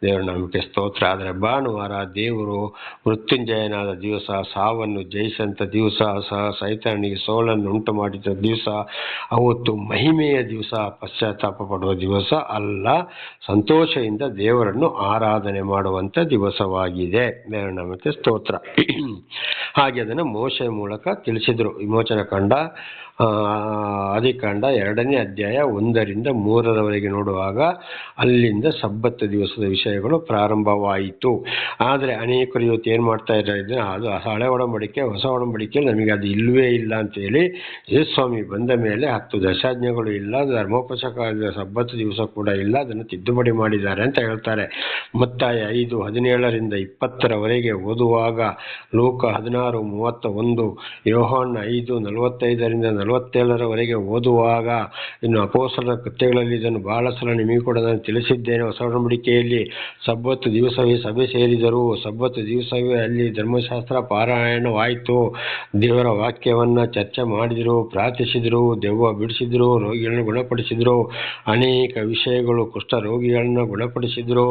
ದೇವರ ನಾಮಕ್ಕೆ ಸ್ತೋತ್ರ. ಆದರೆ ಭಾನುವಾರ ದೇವರು ಮೃತ್ಯುಂಜಯನಾದ ದಿವಸ, ಸಾವನ್ನು ಜಯಿಸಂಥ ದಿವಸ, ಸೈತಾನಿಗೆ ಸೋಲನ್ನು ಉಂಟು ಮಾಡಿದ ದಿವಸ, ಅವತ್ತು ಮಹಿಮೆಯ ದಿವಸ, ಪಶ್ಚಾತ್ತಾಪ ಪಡುವ ದಿವಸ ಅಲ್ಲ, ಸಂತೋಷದಿಂದ ದೇವರನ್ನು ಆರಾಧನೆ ಮಾಡುವಂಥ ದಿವಸವಾಗಿದೆ. ದೇವರ ನಾಮಕ್ಕೆ ಸ್ತೋತ್ರ. ಹಾಗೆ ಅದನ್ನು ಮೋಶೆ ಮೂಲಕ ತಿಳಿಸಿದರು. ವಿಮೋಚನ ಕಂಡ ಆದಿಕಾಂಡ 2ನೇ ಅಧ್ಯಾಯ 1-3 ನೋಡುವಾಗ ಅಲ್ಲಿಂದ ಸಬ್ಬತ್ ದಿವಸದ ವಿಷಯಗಳು ಪ್ರಾರಂಭವಾಯಿತು. ಆದರೆ ಅನೇಕರು ಇವತ್ತು ಏನು ಮಾಡ್ತಾ ಇದ್ದಾರೆ, ಅದು ಹಳೆ ಒಡಂಬಡಿಕೆ, ಹೊಸ ಒಡಂಬಡಿಕೆಯಲ್ಲಿ ನಮಗೆ ಅದು ಇಲ್ಲವೇ ಇಲ್ಲ ಅಂತೇಳಿ, ಯೇಸುಸ್ವಾಮಿ ಬಂದ ಮೇಲೆ 10 ದಶಾಜ್ಞೆಗಳು ಇಲ್ಲ, ಧರ್ಮೋಪದೇಶ ಸಬ್ಬತ್ ದಿವಸ ಕೂಡ ಇಲ್ಲ, ಅದನ್ನು ತಿದ್ದುಪಡಿ ಮಾಡಿದ್ದಾರೆ ಅಂತ ಹೇಳ್ತಾರೆ. ಮತ್ತಾಯ 5:17-20 ಓದುವಾಗ, ಲೂಕ 16:31, ಯೋಹಾನ 5:45-47, 47 ಓದುವಾಗ, ಇನ್ನು ಅಪೊಸ್ತಲರ ಕೃತ್ಯಗಳಲ್ಲಿ ಇದನ್ನು ಬಹಳ ಸಲ ನಿಮಗೆ ಕೂಡ ನಾನು ತಿಳಿಸಿದ್ದೇನೆ. ಹೊಸ ಒಡಂಬಡಿಕೆಯಲ್ಲಿ ಸಬ್ಬತ್ ದಿವಸವೇ ಸಭೆ ಸೇರಿದರು. ಸಬ್ಬತ್ ದಿವಸವೇ ಅಲ್ಲಿ ಧರ್ಮಶಾಸ್ತ್ರ ಪಾರಾಯಣವಾಯಿತು. ದೇವರ ವಾಕ್ಯವನ್ನ ಚರ್ಚೆ ಮಾಡಿದರು, ಪ್ರಾರ್ಥಿಸಿದರು, ದೆವ್ವ ಬಿಡಿಸಿದ್ರು, ರೋಗಿಗಳನ್ನು ಗುಣಪಡಿಸಿದ್ರು, ಅನೇಕ ವಿಷಯಗಳು, ಕುಷ್ಠ ರೋಗಿಗಳನ್ನು ಗುಣಪಡಿಸಿದ್ರು.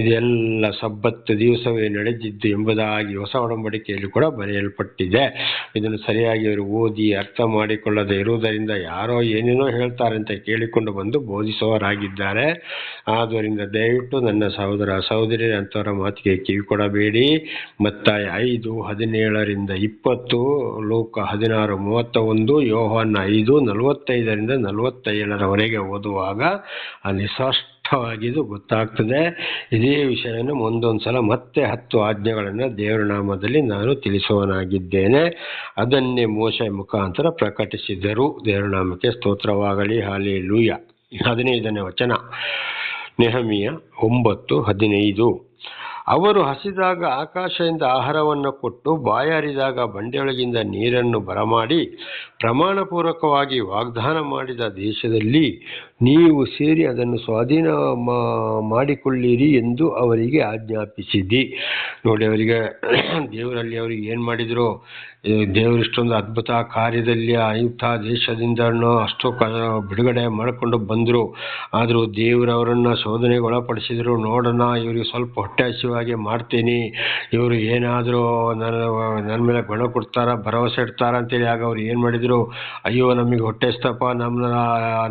ಇದೆಲ್ಲ ಸಬ್ಬತ್ ದಿವಸವೇ ನಡೆದಿದ್ದು ಎಂಬುದಾಗಿ ಹೊಸ ಒಡಂಬಡಿಕೆಯಲ್ಲಿ ಕೂಡ ಬರೆಯಲ್ಪಟ್ಟಿದೆ. ಇದನ್ನು ಸರಿಯಾಗಿ ಅವರು ಓದಿ ಅರ್ಥ ಮಾಡಿಕೊಳ್ಳದೆ ಇರುವುದರಿಂದ ಯಾರೋ ಏನೇನೋ ಹೇಳ್ತಾರೆ ಅಂತ ಕೇಳಿಕೊಂಡು ಬಂದು ಬೋಧಿಸುವವರಾಗಿದ್ದಾರೆ. ಆದ್ದರಿಂದ ದಯವಿಟ್ಟು ನನ್ನ ಸಹೋದರ ಸಹೋದರಿ ಅಂಥವರ ಮಾತಿಗೆ ಕಿವಿ ಕೊಡಬೇಡಿ. ಮತ್ತಾಯ 5:17-20, ಲೂಕ 16:31, ಯೋಹಾನ 5:45-47 ಓದುವಾಗ ಅಲ್ಲಿ ಸ್ಪಷ್ಟವಾಗಿ ಇದು ಗೊತ್ತಾಗ್ತದೆ. ಇದೇ ವಿಷಯವನ್ನು ಮುಂದೊಂದು ಸಲ ಮತ್ತೆ 10 ಆಜ್ಞೆಗಳನ್ನು ದೇವರ ನಾಮದಲ್ಲಿ ನಾನು ತಿಳಿಸುವನಾಗಿದ್ದೇನೆ. ಅದನ್ನೇ ಮೋಶೆ ಮುಖಾಂತರ ಪ್ರಕಟಿಸಿದರು. ದೇವರ ನಾಮಕ್ಕೆ ಸ್ತೋತ್ರವಾಗಲಿ. ಹಲ್ಲೆಲೂಯಾ. 15ನೇ ವಚನ, ನೆಹೆಮೀಯ 9:15. ಅವರು ಹಸಿದಾಗ ಆಕಾಶದಿಂದ ಆಹಾರವನ್ನು ಕೊಟ್ಟು, ಬಾಯಾರಿದಾಗ ಬಂಡೆಯೊಳಗಿಂದ ನೀರನ್ನು ಬರಮಾಡಿ, ಪ್ರಮಾಣಪೂರ್ವಕವಾಗಿ ವಾಗ್ದಾನ ಮಾಡಿದ ದೇಶದಲ್ಲಿ ನೀವು ಸೇರಿ ಅದನ್ನು ಸ್ವಾಧೀನ ಮಾಡಿಕೊಳ್ಳಿರಿ ಎಂದು ಅವರಿಗೆ ಆಜ್ಞಾಪಿಸಿದಿ. ನೋಡಿ, ಅವರಿಗೆ ದೇವರಲ್ಲಿ ಅವರಿಗೆ ಏನು ಮಾಡಿದ್ರು? ದೇವರು ಇಷ್ಟೊಂದು ಅದ್ಭುತ ಕಾರ್ಯದಲ್ಲಿ ಐಗುಪ್ತ ದೇಶದಿಂದ ಅಷ್ಟು ಬಿಡುಗಡೆ ಮಾಡಿಕೊಂಡು ಬಂದರು. ಆದರೂ ದೇವರವರನ್ನು ಶೋಧನೆಗೆ ಒಳಪಡಿಸಿದರು. ನೋಡೋಣ, ಇವರಿಗೆ ಸ್ವಲ್ಪ ಹೊಟ್ಟೆ ಹಸಿವಾಗಿ ಮಾಡ್ತೀನಿ, ಇವರು ಏನಾದರೂ ನನ್ನ ಮೇಲೆ ಗುಣ ಕೊಡ್ತಾರ, ಭರವಸೆ ಇಡ್ತಾರ ಅಂತೇಳಿ. ಆಗ ಅವ್ರು ಏನು ಮಾಡಿದರು? ಅಯ್ಯೋ, ನಮಗೆ ಹೊಟ್ಟೆ ಹಸ್ತಪ್ಪ,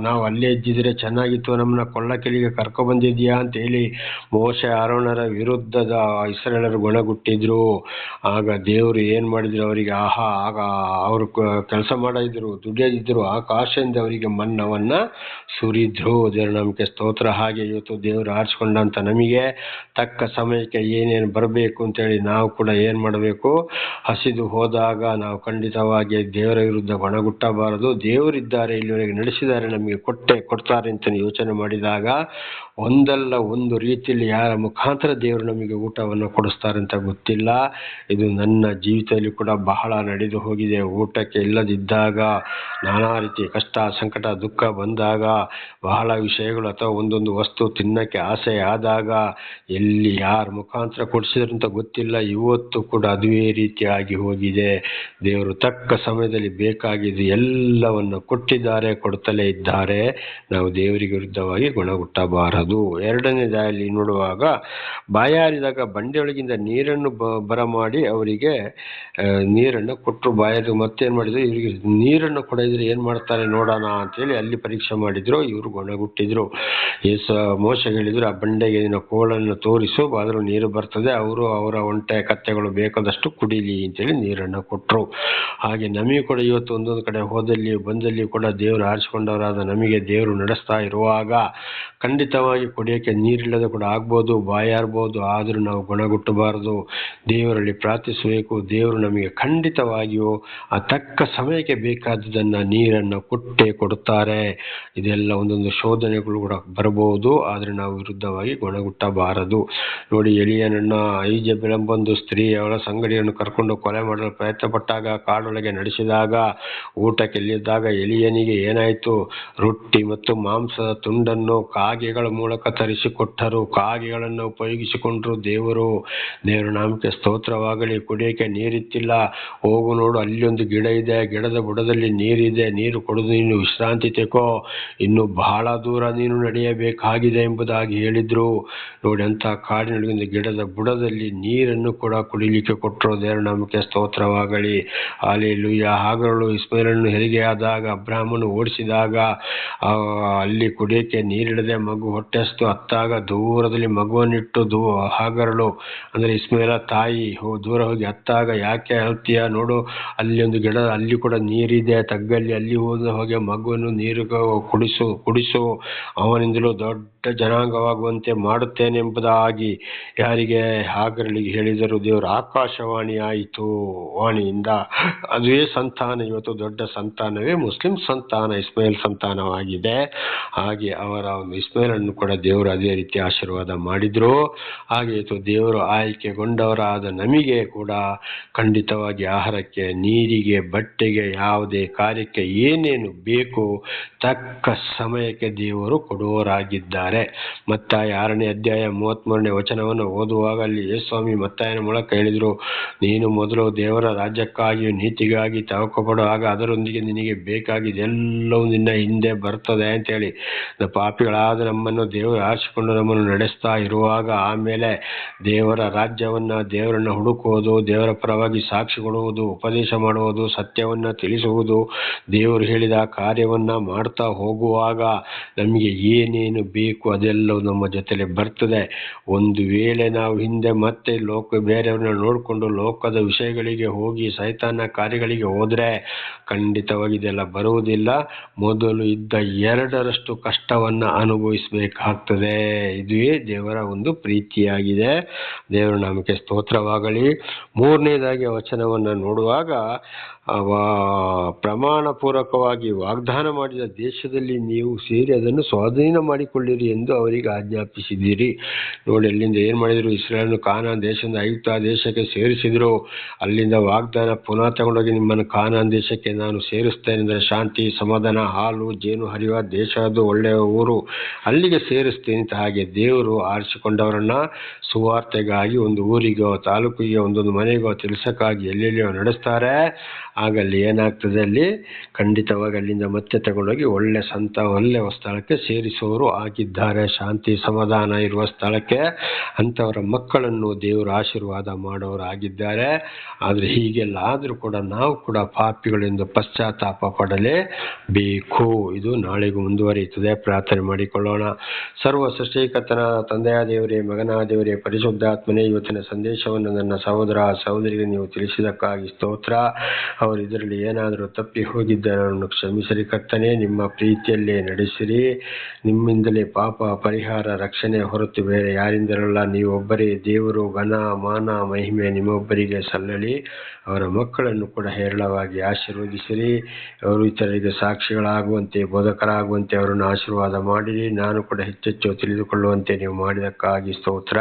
ನಾವು ಅಲ್ಲೇ ಇದ್ದಿದ್ರೆ ಚೆನ್ನಾಗಿತ್ತು, ನಮ್ಮನ್ನ ಕೊಳ್ಳಕೆಲಿಗೆ ಕರ್ಕೊಬಂದಿದ್ಯಾ ಅಂತೇಳಿ ಮೋಶೆ ಆರೋನರ ವಿರುದ್ಧದ ಇಸ್ರಾಯೇಲರು ಗುಣಗುಟ್ಟಿದ್ರು. ಆಗ ದೇವರು ಏನು ಮಾಡಿದ್ರು? ಅವರಿಗೆ ಆಗ ಅವರು ಕೆಲಸ ಮಾಡಿದ್ರು, ದುಡಿಯದಿದ್ರು, ಆಕಾಶದಿಂದ ಅವರಿಗೆ ಮನ್ನವನ್ನ ಸುರಿದ್ರು. ದೇವರ ನಮಗೆ ಸ್ತೋತ್ರ. ಹಾಗೆ ಇವತ್ತು ದೇವರು ಆರಿಸಿಕೊಂಡಂತ ನಮಗೆ ತಕ್ಕ ಸಮಯಕ್ಕೆ ಏನೇನು ಬರಬೇಕು ಅಂತೇಳಿ ನಾವು ಕೂಡ ಏನು ಮಾಡಬೇಕು? ಹಸಿದು ಹೋದಾಗ ನಾವು ಖಂಡಿತವಾಗಿ ದೇವರ ವಿರುದ್ಧ ಗುಣಗುಟ್ಟಬಾರದು. ದೇವರಿದ್ದಾರೆ, ಇಲ್ಲಿವರೆಗೆ ನಡೆಸಿದ್ದಾರೆ, ನಮಗೆ ಕೊಡ್ತಾರೆ ಅಂತ ಯೋಚನೆ ಮಾಡಿದಾಗ ಒಂದಲ್ಲ ಒಂದು ರೀತಿಯಲ್ಲಿ ಯಾರ ಮುಖಾಂತರ ದೇವರು ನಮಗೆ ಊಟವನ್ನು ಕೊಡಿಸ್ತಾರೆ ಅಂತ ಗೊತ್ತಿಲ್ಲ. ಇದು ನನ್ನ ಜೀವಿತದಲ್ಲಿ ಕೂಡ ಬಹಳ ನಡೆದು ಹೋಗಿದೆ. ಊಟಕ್ಕೆ ಇಲ್ಲದಿದ್ದಾಗ, ನಾನಾ ರೀತಿ ಕಷ್ಟ, ಸಂಕಟ, ದುಃಖ ಬಂದಾಗ, ಬಹಳ ವಿಷಯಗಳು ಅಥವಾ ಒಂದೊಂದು ವಸ್ತು ತಿನ್ನಕ್ಕೆ ಆಸೆ ಆದಾಗ ಎಲ್ಲಿ ಯಾರ ಮುಖಾಂತರ ಕೊಡಿಸಿದ್ರು ಅಂತ ಗೊತ್ತಿಲ್ಲ. ಇವತ್ತು ಕೂಡ ಅದುವೇ ರೀತಿಯಾಗಿ ಹೋಗಿದೆ. ದೇವರು ತಕ್ಕ ಸಮಯದಲ್ಲಿ ಬೇಕಾಗಿದ್ದು ಎಲ್ಲವನ್ನು ಕೊಟ್ಟಿದ್ದಾರೆ, ಕೊಡ್ತಲೇ ಇದ್ದಾರೆ. ನಾವು ದೇವರಿಗೆ ವಿರುದ್ಧವಾಗಿ ಗುಣಗುಟ್ಟಬಾರದು. ಎರಡನೇದಾಗಿ ನೋಡುವಾಗ, ಬಾಯಾರಿದಾಗ ಬಂಡೆಯೊಳಗಿಂದ ನೀರನ್ನು ಬರಮಾಡಿ ಅವರಿಗೆ ನೀರನ್ನು ಕೊಟ್ಟರು. ಬಾಯಾರಿ ಮತ್ತೇನು ಮಾಡಿದ್ರು? ಇವರಿಗೆ ನೀರನ್ನು ಕೊಡಿದ್ರೆ ಏನು ಮಾಡ್ತಾರೆ ನೋಡೋಣ ಅಂತೇಳಿ ಅಲ್ಲಿ ಪರೀಕ್ಷೆ ಮಾಡಿದ್ರು. ಇವರು ಗುಣಗುಟ್ಟಿದ್ರು. ಮೋಶೆ ಹೇಳಿದ್ರು, ಆ ಬಂಡೆಗೆ ಕೋಲನ್ನು ತೋರಿಸು, ಆದರೂ ನೀರು ಬರ್ತದೆ, ಅವರು ಅವರ ಒಂಟೆ ಕತ್ತೆಗಳು ಬೇಕಾದಷ್ಟು ಕುಡಿಲಿ ಅಂತೇಳಿ ನೀರನ್ನು ಕೊಟ್ಟರು. ಹಾಗೆ ನಮಗೆ ಕೂಡ ಇವತ್ತು ಒಂದೊಂದು ಕಡೆ ಹೋದಲ್ಲಿ ಬಂದಲ್ಲಿ ಕೂಡ ದೇವರು ಆರಿಸಿಕೊಂಡವರಾದ ನಮಗೆ ದೇವರು ನಡೆಸ್ತಾ ಇರುವಾಗ ಖಂಡಿತವಾಗಿ ಕುಡಿಯೋಕ್ಕೆ ನೀರಿಲ್ಲದೆ ಕೂಡ ಆಗ್ಬೋದು, ಬಾಯಾರ್ಬೋದು. ಆದರೂ ನಾವು ಗುಣಗುಟ್ಟಬಾರದು, ದೇವರಲ್ಲಿ ಪ್ರಾರ್ಥಿಸಬೇಕು. ದೇವರು ನಮಗೆ ಖಂಡಿತವಾಗಿಯೂ ಆ ತಕ್ಕ ಸಮಯಕ್ಕೆ ಬೇಕಾದದನ್ನು ನೀರನ್ನು ಕೊಟ್ಟೇ ಕೊಡುತ್ತಾರೆ. ಇದೆಲ್ಲ ಒಂದೊಂದು ಶೋಧನೆಗಳು ಕೂಡ ಬರಬಹುದು, ಆದರೆ ನಾವು ವಿರುದ್ಧವಾಗಿ ಗುಣಗುಟ್ಟಬಾರದು. ನೋಡಿ, ಎಲಿಯನನ್ನ ಈಜೆಬೆಲ್ ಎಂಬೊಂದು ಸ್ತ್ರೀ ಅವಳ ಸಂಗಡಿಯನ್ನು ಕರ್ಕೊಂಡು ಕೊಲೆ ಮಾಡಲು ಪ್ರಯತ್ನ ಪಟ್ಟಾಗ, ಕಾಡೊಳಗೆ ನಡೆಸಿದಾಗ, ಊಟಕ್ಕೆ ಇಲ್ಲಿದ್ದಾಗ ಎಲಿಯನಿಗೆ ಏನಾಯಿತು? ರೊಟ್ಟಿ ಮತ್ತು ಮಾಂಸದ ತುಂಡನ್ನು ಕಾಗೆಗಳ ಮೂಲಕ ತರಿಸಿಕೊಟ್ಟರು. ಕಾಗೆಗಳನ್ನು ಉಪಯೋಗಿಸಿಕೊಂಡ್ರು. ದೇವರ ನಾಮಕ್ಕೆ ಸ್ತೋತ್ರವಾಗಲಿ. ಕುಡಿಯೋಕ್ಕೆ ನೀರಿತ್ತಿಲ್ಲ. ಹೋಗು ನೋಡು, ಅಲ್ಲಿ ಒಂದು ಗಿಡ ಇದೆ, ಗಿಡದ ಬುಡದಲ್ಲಿ ನೀರಿದೆ, ನೀರು ಕುಡಿದು ನೀನು ವಿಶ್ರಾಂತಿ ತೆಕೋ, ಇನ್ನು ಬಹಳ ದೂರ ನೀನು ನಡೆಯಬೇಕಾಗಿದೆ ಎಂಬುದಾಗಿ ಹೇಳಿದ್ರು. ನೋಡಿ, ಅಂತ ಕಾಡಿನೊಳಗಿಂದ ಗಿಡದ ಬುಡದಲ್ಲಿ ನೀರನ್ನು ಕೂಡ ಕುಡಿಲಿಕ್ಕೆ ಕೊಟ್ಟರು. ದೇವರ ನಾಮಕ್ಕೆ ಸ್ತೋತ್ರವಾಗಲಿ. ಹಲ್ಲೆಲೂಯಾ. ಹಾಗರಳು ಇಸ್ಮಾಯೇಲನನ್ನು ಹೆರಿಗೆ ಆದಾಗ, ಅಬ್ರಹಾಮನು ಓಡಿಸಿದಾಗ, ಅಲ್ಲಿ ಕುಡಿಯೋಕ್ಕೆ ನೀರಿಡದೆ ಮಗು ಹೊಟ್ಟೆಸ್ತು ಅತ್ತಾಗ ದೂರದಲ್ಲಿ ಮಗುವನ್ನಿಟ್ಟು ಹಾಗರಳು ಅಂದರೆ ಇಸ್ಮಾಯೇಲ ತಾಯಿ ದೂರ ಹೋಗಿ ಅತ್ತಾಗ, ಯಾಕೆ ಅಳ್ತೀಯ? ನೋಡು, ಅಲ್ಲಿ ಒಂದು ಗಿಡ, ಅಲ್ಲಿ ಕೂಡ ನೀರಿದೆ ತಗ್ಗಲ್ಲಿ, ಅಲ್ಲಿ ಹೋಗಿ ಮಗುವನ್ನು ನೀರು ಕುಡಿಸು, ಅವನಿಂದಲೂ ದೊಡ್ಡ ಜನಾಂಗವಾಗುವಂತೆ ಮಾಡುತ್ತೇನೆ ಎಂಬುದಾಗಿ ಯಾರಿಗೆ? ಹಾಗರಳಿಗೆ ಹೇಳಿದರು. ದೇವರು ಆಕಾಶವಾಣಿ ಆಯಿತು. ವಾಣಿಯಿಂದ ಅದುವೇ ಸಂತಾನ. ಇವತ್ತು ದೊಡ್ಡ ಸಂತಾನವೇ ಮುಸ್ಲಿಂ ಸಂತಾನ, ಇಸ್ಮಾಯೇಲ್ ಸಂತಾನವಾಗಿದೆ. ಹಾಗೆ ಅವರ ಒಂದು ಇಸ್ಮಾಯೇಲನ್ನು ಕೂಡ ದೇವರು ಅದೇ ರೀತಿ ಆಶೀರ್ವಾದ ಮಾಡಿದ್ರು. ಹಾಗೆ ಇವತ್ತು ದೇವರು ಆಯ್ಕೆಗೊಂಡವರಾದ ನಮಗೆ ಕೂಡ ಖಂಡಿತವಾಗಿ ಆಹಾರಕ್ಕೆ, ನೀರಿಗೆ, ಬಟ್ಟೆಗೆ, ಯಾವುದೇ ಕಾರ್ಯಕ್ಕೆ ಏನೇನು ಬೇಕು ತಕ್ಕ ಸಮಯಕ್ಕೆ ದೇವರು ಕೊಡುವವರಾಗಿದ್ದಾರೆ. ಮತ್ತಾಯ 6ನೇ ಅಧ್ಯಾಯ 33ನೇ ವಚನವನ್ನು ಓದುವಾಗ ಅಲ್ಲಿ ಯೇಸುಸ್ವಾಮಿ ಮತ್ತಾಯನ ಮೂಲಕ ಹೇಳಿದರು, ನೀನು ಮೊದಲು ದೇವರ ರಾಜ್ಯಕ್ಕಾಗಿಯೂ ನೀತಿಗಾಗಿ ತವಕಪಡು, ಆಗ ಅದರೊಂದಿಗೆ ನಿನಗೆ ಬೇಕಾಗಿದ್ದೆಲ್ಲವೂ ನಿನ್ನ ಹಿಂದೆ ಬರ್ತದೆ ಅಂತೇಳಿ. ಪಾಪಿಗಳಾದ ನಮ್ಮನ್ನು ದೇವರು ಆರಿಸಿಕೊಂಡು ನಮ್ಮನ್ನು ನಡೆಸ್ತಾ ಇರುವಾಗ ಆಮೇಲೆ ದೇವರ ರಾಜ್ಯವನ್ನ, ದೇವರನ್ನ ಹುಡುಕುವುದು, ದೇವರ ಪರವಾಗಿ ಸಾಕ್ಷಿ ಕೊಡುವುದು, ಉಪದೇಶ ಮಾಡುವುದು, ಸತ್ಯವನ್ನ ತಿಳಿಸುವುದು, ದೇವರು ಹೇಳಿದ ಕಾರ್ಯವನ್ನ ಮಾಡ್ತಾ ಹೋಗುವಾಗ ನಮಗೆ ಏನೇನು ಬೇಕು ಅದೆಲ್ಲವೂ ನಮ್ಮ ಜೊತೆಲೆ ಬರ್ತದೆ. ಒಂದು ವೇಳೆ ನಾವು ಹಿಂದೆ ಮತ್ತೆ ಬೇರೆಯವ್ರನ್ನ ನೋಡಿಕೊಂಡು ಲೋಕದ ವಿಷಯಗಳಿಗೆ ಹೋಗಿ ಸೈತಾನ ಕಾರ್ಯಗಳಿಗೆ ಹೋದ್ರೆ ಖಂಡಿತವಾಗಿ ಇದೆಲ್ಲ ಬರುವುದಿಲ್ಲ. ಮೊದಲು ಇದ್ದ 2ರಷ್ಟು ಕಷ್ಟವನ್ನ ಅನುಭವಿಸಬೇಕಾಗ್ತದೆ. ಇದುವೇ ದೇವರ ಒಂದು ಪ್ರೀತಿಯಾಗಿದೆ. ದೇವರ ನಾಮಕ್ಕೆ ಸ್ತೋತ್ರವಾಗಲಿ. 3ನೇದಾಗಿ ವಚನವನ್ನು ನೋಡುವಾಗ ಪ್ರಮಾಣ ಪೂರ್ವಕವಾಗಿ ವಾಗ್ದಾನ ಮಾಡಿದ ದೇಶದಲ್ಲಿ ನೀವು ಸೇರಿ ಅದನ್ನು ಸ್ವಾಧೀನ ಮಾಡಿಕೊಳ್ಳಿರಿ ಎಂದು ಅವರಿಗೆ ಆಜ್ಞಾಪಿಸಿದ್ದೀರಿ. ನೋಡಿ, ಅಲ್ಲಿಂದ ಏನು ಮಾಡಿದ್ರು, ಇಸ್ರಾಯೇಲನ್ನು ಕಾನಾನ್ ದೇಶದಿಂದ ಐಗುಪ್ತ ದೇಶಕ್ಕೆ ಸೇರಿಸಿದ್ರು. ಅಲ್ಲಿಂದ ವಾಗ್ದಾನ ಪುನಃ ತಗೊಂಡೋಗಿ ನಿಮ್ಮನ್ನು ಕಾನಾನ್ ದೇಶಕ್ಕೆ ನಾನು ಸೇರಿಸ್ತೇನೆ ಅಂದರೆ ಶಾಂತಿ, ಸಮಾಧಾನ, ಹಾಲು ಜೇನು ಹರಿಯುವ ದೇಶ, ಅದು ಒಳ್ಳೆಯ ಊರು, ಅಲ್ಲಿಗೆ ಸೇರಿಸ್ತೇನೆ ಅಂತ. ಹಾಗೆ ದೇವರು ಆರಿಸಿಕೊಂಡವರನ್ನ ಸುವಾರ್ತೆಗಾಗಿ ಒಂದು ಊರಿಗೋ, ತಾಲೂಕಿಗೆ, ಒಂದೊಂದು ಮನೆಗೋ ತಿಳಿಸಕ್ಕಾಗಿ ಎಲ್ಲೆಲ್ಲಿಯೋ ನಡೆಸ್ತಾರೆ. ಆಗ ಅಲ್ಲಿ ಏನಾಗ್ತದೆ, ಅಲ್ಲಿ ಖಂಡಿತವಾಗಿ ಅಲ್ಲಿಂದ ಮತ್ತೆ ತಗೊಂಡೋಗಿ ಒಳ್ಳೆ ಸ್ಥಳಕ್ಕೆ ಸೇರಿಸುವವರು ಆಗಿದ್ದಾರೆ, ಶಾಂತಿ ಸಮಾಧಾನ ಇರುವ ಸ್ಥಳಕ್ಕೆ. ಅಂಥವರ ಮಕ್ಕಳನ್ನು ದೇವರು ಆಶೀರ್ವಾದ ಮಾಡೋರು ಆಗಿದ್ದಾರೆ. ಆದರೆ ಹೀಗೆಲ್ಲ ಆದರೂ ಕೂಡ ನಾವು ಕೂಡ ಪಾಪಿಗಳೆಂದು ಪಶ್ಚಾತ್ತಾಪ ಪಡಲೇಬೇಕು. ಇದು ನಾಳೆಗೂ ಮುಂದುವರಿಯುತ್ತದೆ. ಪ್ರಾರ್ಥನೆ ಮಾಡಿಕೊಳ್ಳೋಣ. ಸರ್ವ ಸೃಷ್ಟಿಕರ್ತನಾದ ತಂದೆಯ ದೇವರೇ, ಮಗನಾದ ದೇವರೇ, ಪರಿಶುದ್ಧಾತ್ಮನೇ, ಇವತ್ತಿನ ಸಂದೇಶವನ್ನು ನನ್ನ ಸಹೋದರ ಸಹೋದರಿಗೆ ನೀವು ತಿಳಿಸಿದಕ್ಕಾಗಿ ಸ್ತೋತ್ರ. ಅವರು ಇದರಲ್ಲಿ ಏನಾದರೂ ತಪ್ಪಿ ಹೋಗಿದ್ದರೆ ಅವರನ್ನು ಕ್ಷಮಿಸಿರಿ ಕರ್ತನೇ. ನಿಮ್ಮ ಪ್ರೀತಿಯಲ್ಲೇ ನಡೆಸಿರಿ. ನಿಮ್ಮಿಂದಲೇ ಪಾಪ ಪರಿಹಾರ, ರಕ್ಷಣೆ ಹೊರತು ಬೇರೆ ಯಾರಿಂದಲಲ್ಲ. ನೀವೊಬ್ಬರೇ ದೇವರು. ಘನ ಮಾನ ಮಹಿಮೆ ನಿಮ್ಮೊಬ್ಬರಿಗೆ ಸಲ್ಲಲಿ. ಅವರ ಮಕ್ಕಳನ್ನು ಕೂಡ ಹೇರಳವಾಗಿ ಆಶೀರ್ವದಿಸಿರಿ. ಅವರು ಇತರರಿಗೆ ಸಾಕ್ಷಿಗಳಾಗುವಂತೆ, ಬೋಧಕರಾಗುವಂತೆ ಅವರನ್ನು ಆಶೀರ್ವಾದ ಮಾಡಿರಿ. ನಾನು ಕೂಡ ಹೆಚ್ಚೆಚ್ಚು ತಿಳಿದುಕೊಳ್ಳುವಂತೆ ನೀವು ಮಾಡಿದಕ್ಕಾಗಿ ಸ್ತೋತ್ರ.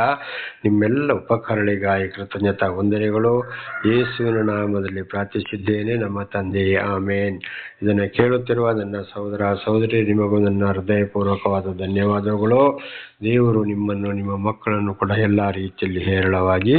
ನಿಮ್ಮೆಲ್ಲ ಉಪಕಾರಗಳಿಗಾಗಿ ಕೃತಜ್ಞತಾ ವಂದನೆಗಳು. ಯೇಸುವಿನ ನಾಮದಲ್ಲಿ ಪ್ರಾರ್ಥಿಸಿದ್ದೇನೆ ನಮ್ಮ ತಂದೆಯೇ, ಆಮೇನ್. ಇದನ್ನು ಕೇಳುತ್ತಿರುವ ನನ್ನ ಸಹೋದರ ಸಹೋದರಿ, ನಿಮಗೂ ನನ್ನ ಹೃದಯಪೂರ್ವಕವಾದ ಧನ್ಯವಾದಗಳು. ದೇವರು ನಿಮ್ಮನ್ನು, ನಿಮ್ಮ ಮಕ್ಕಳನ್ನು ಕೂಡ ಎಲ್ಲ ರೀತಿಯಲ್ಲಿ ಹೇರಳವಾಗಿ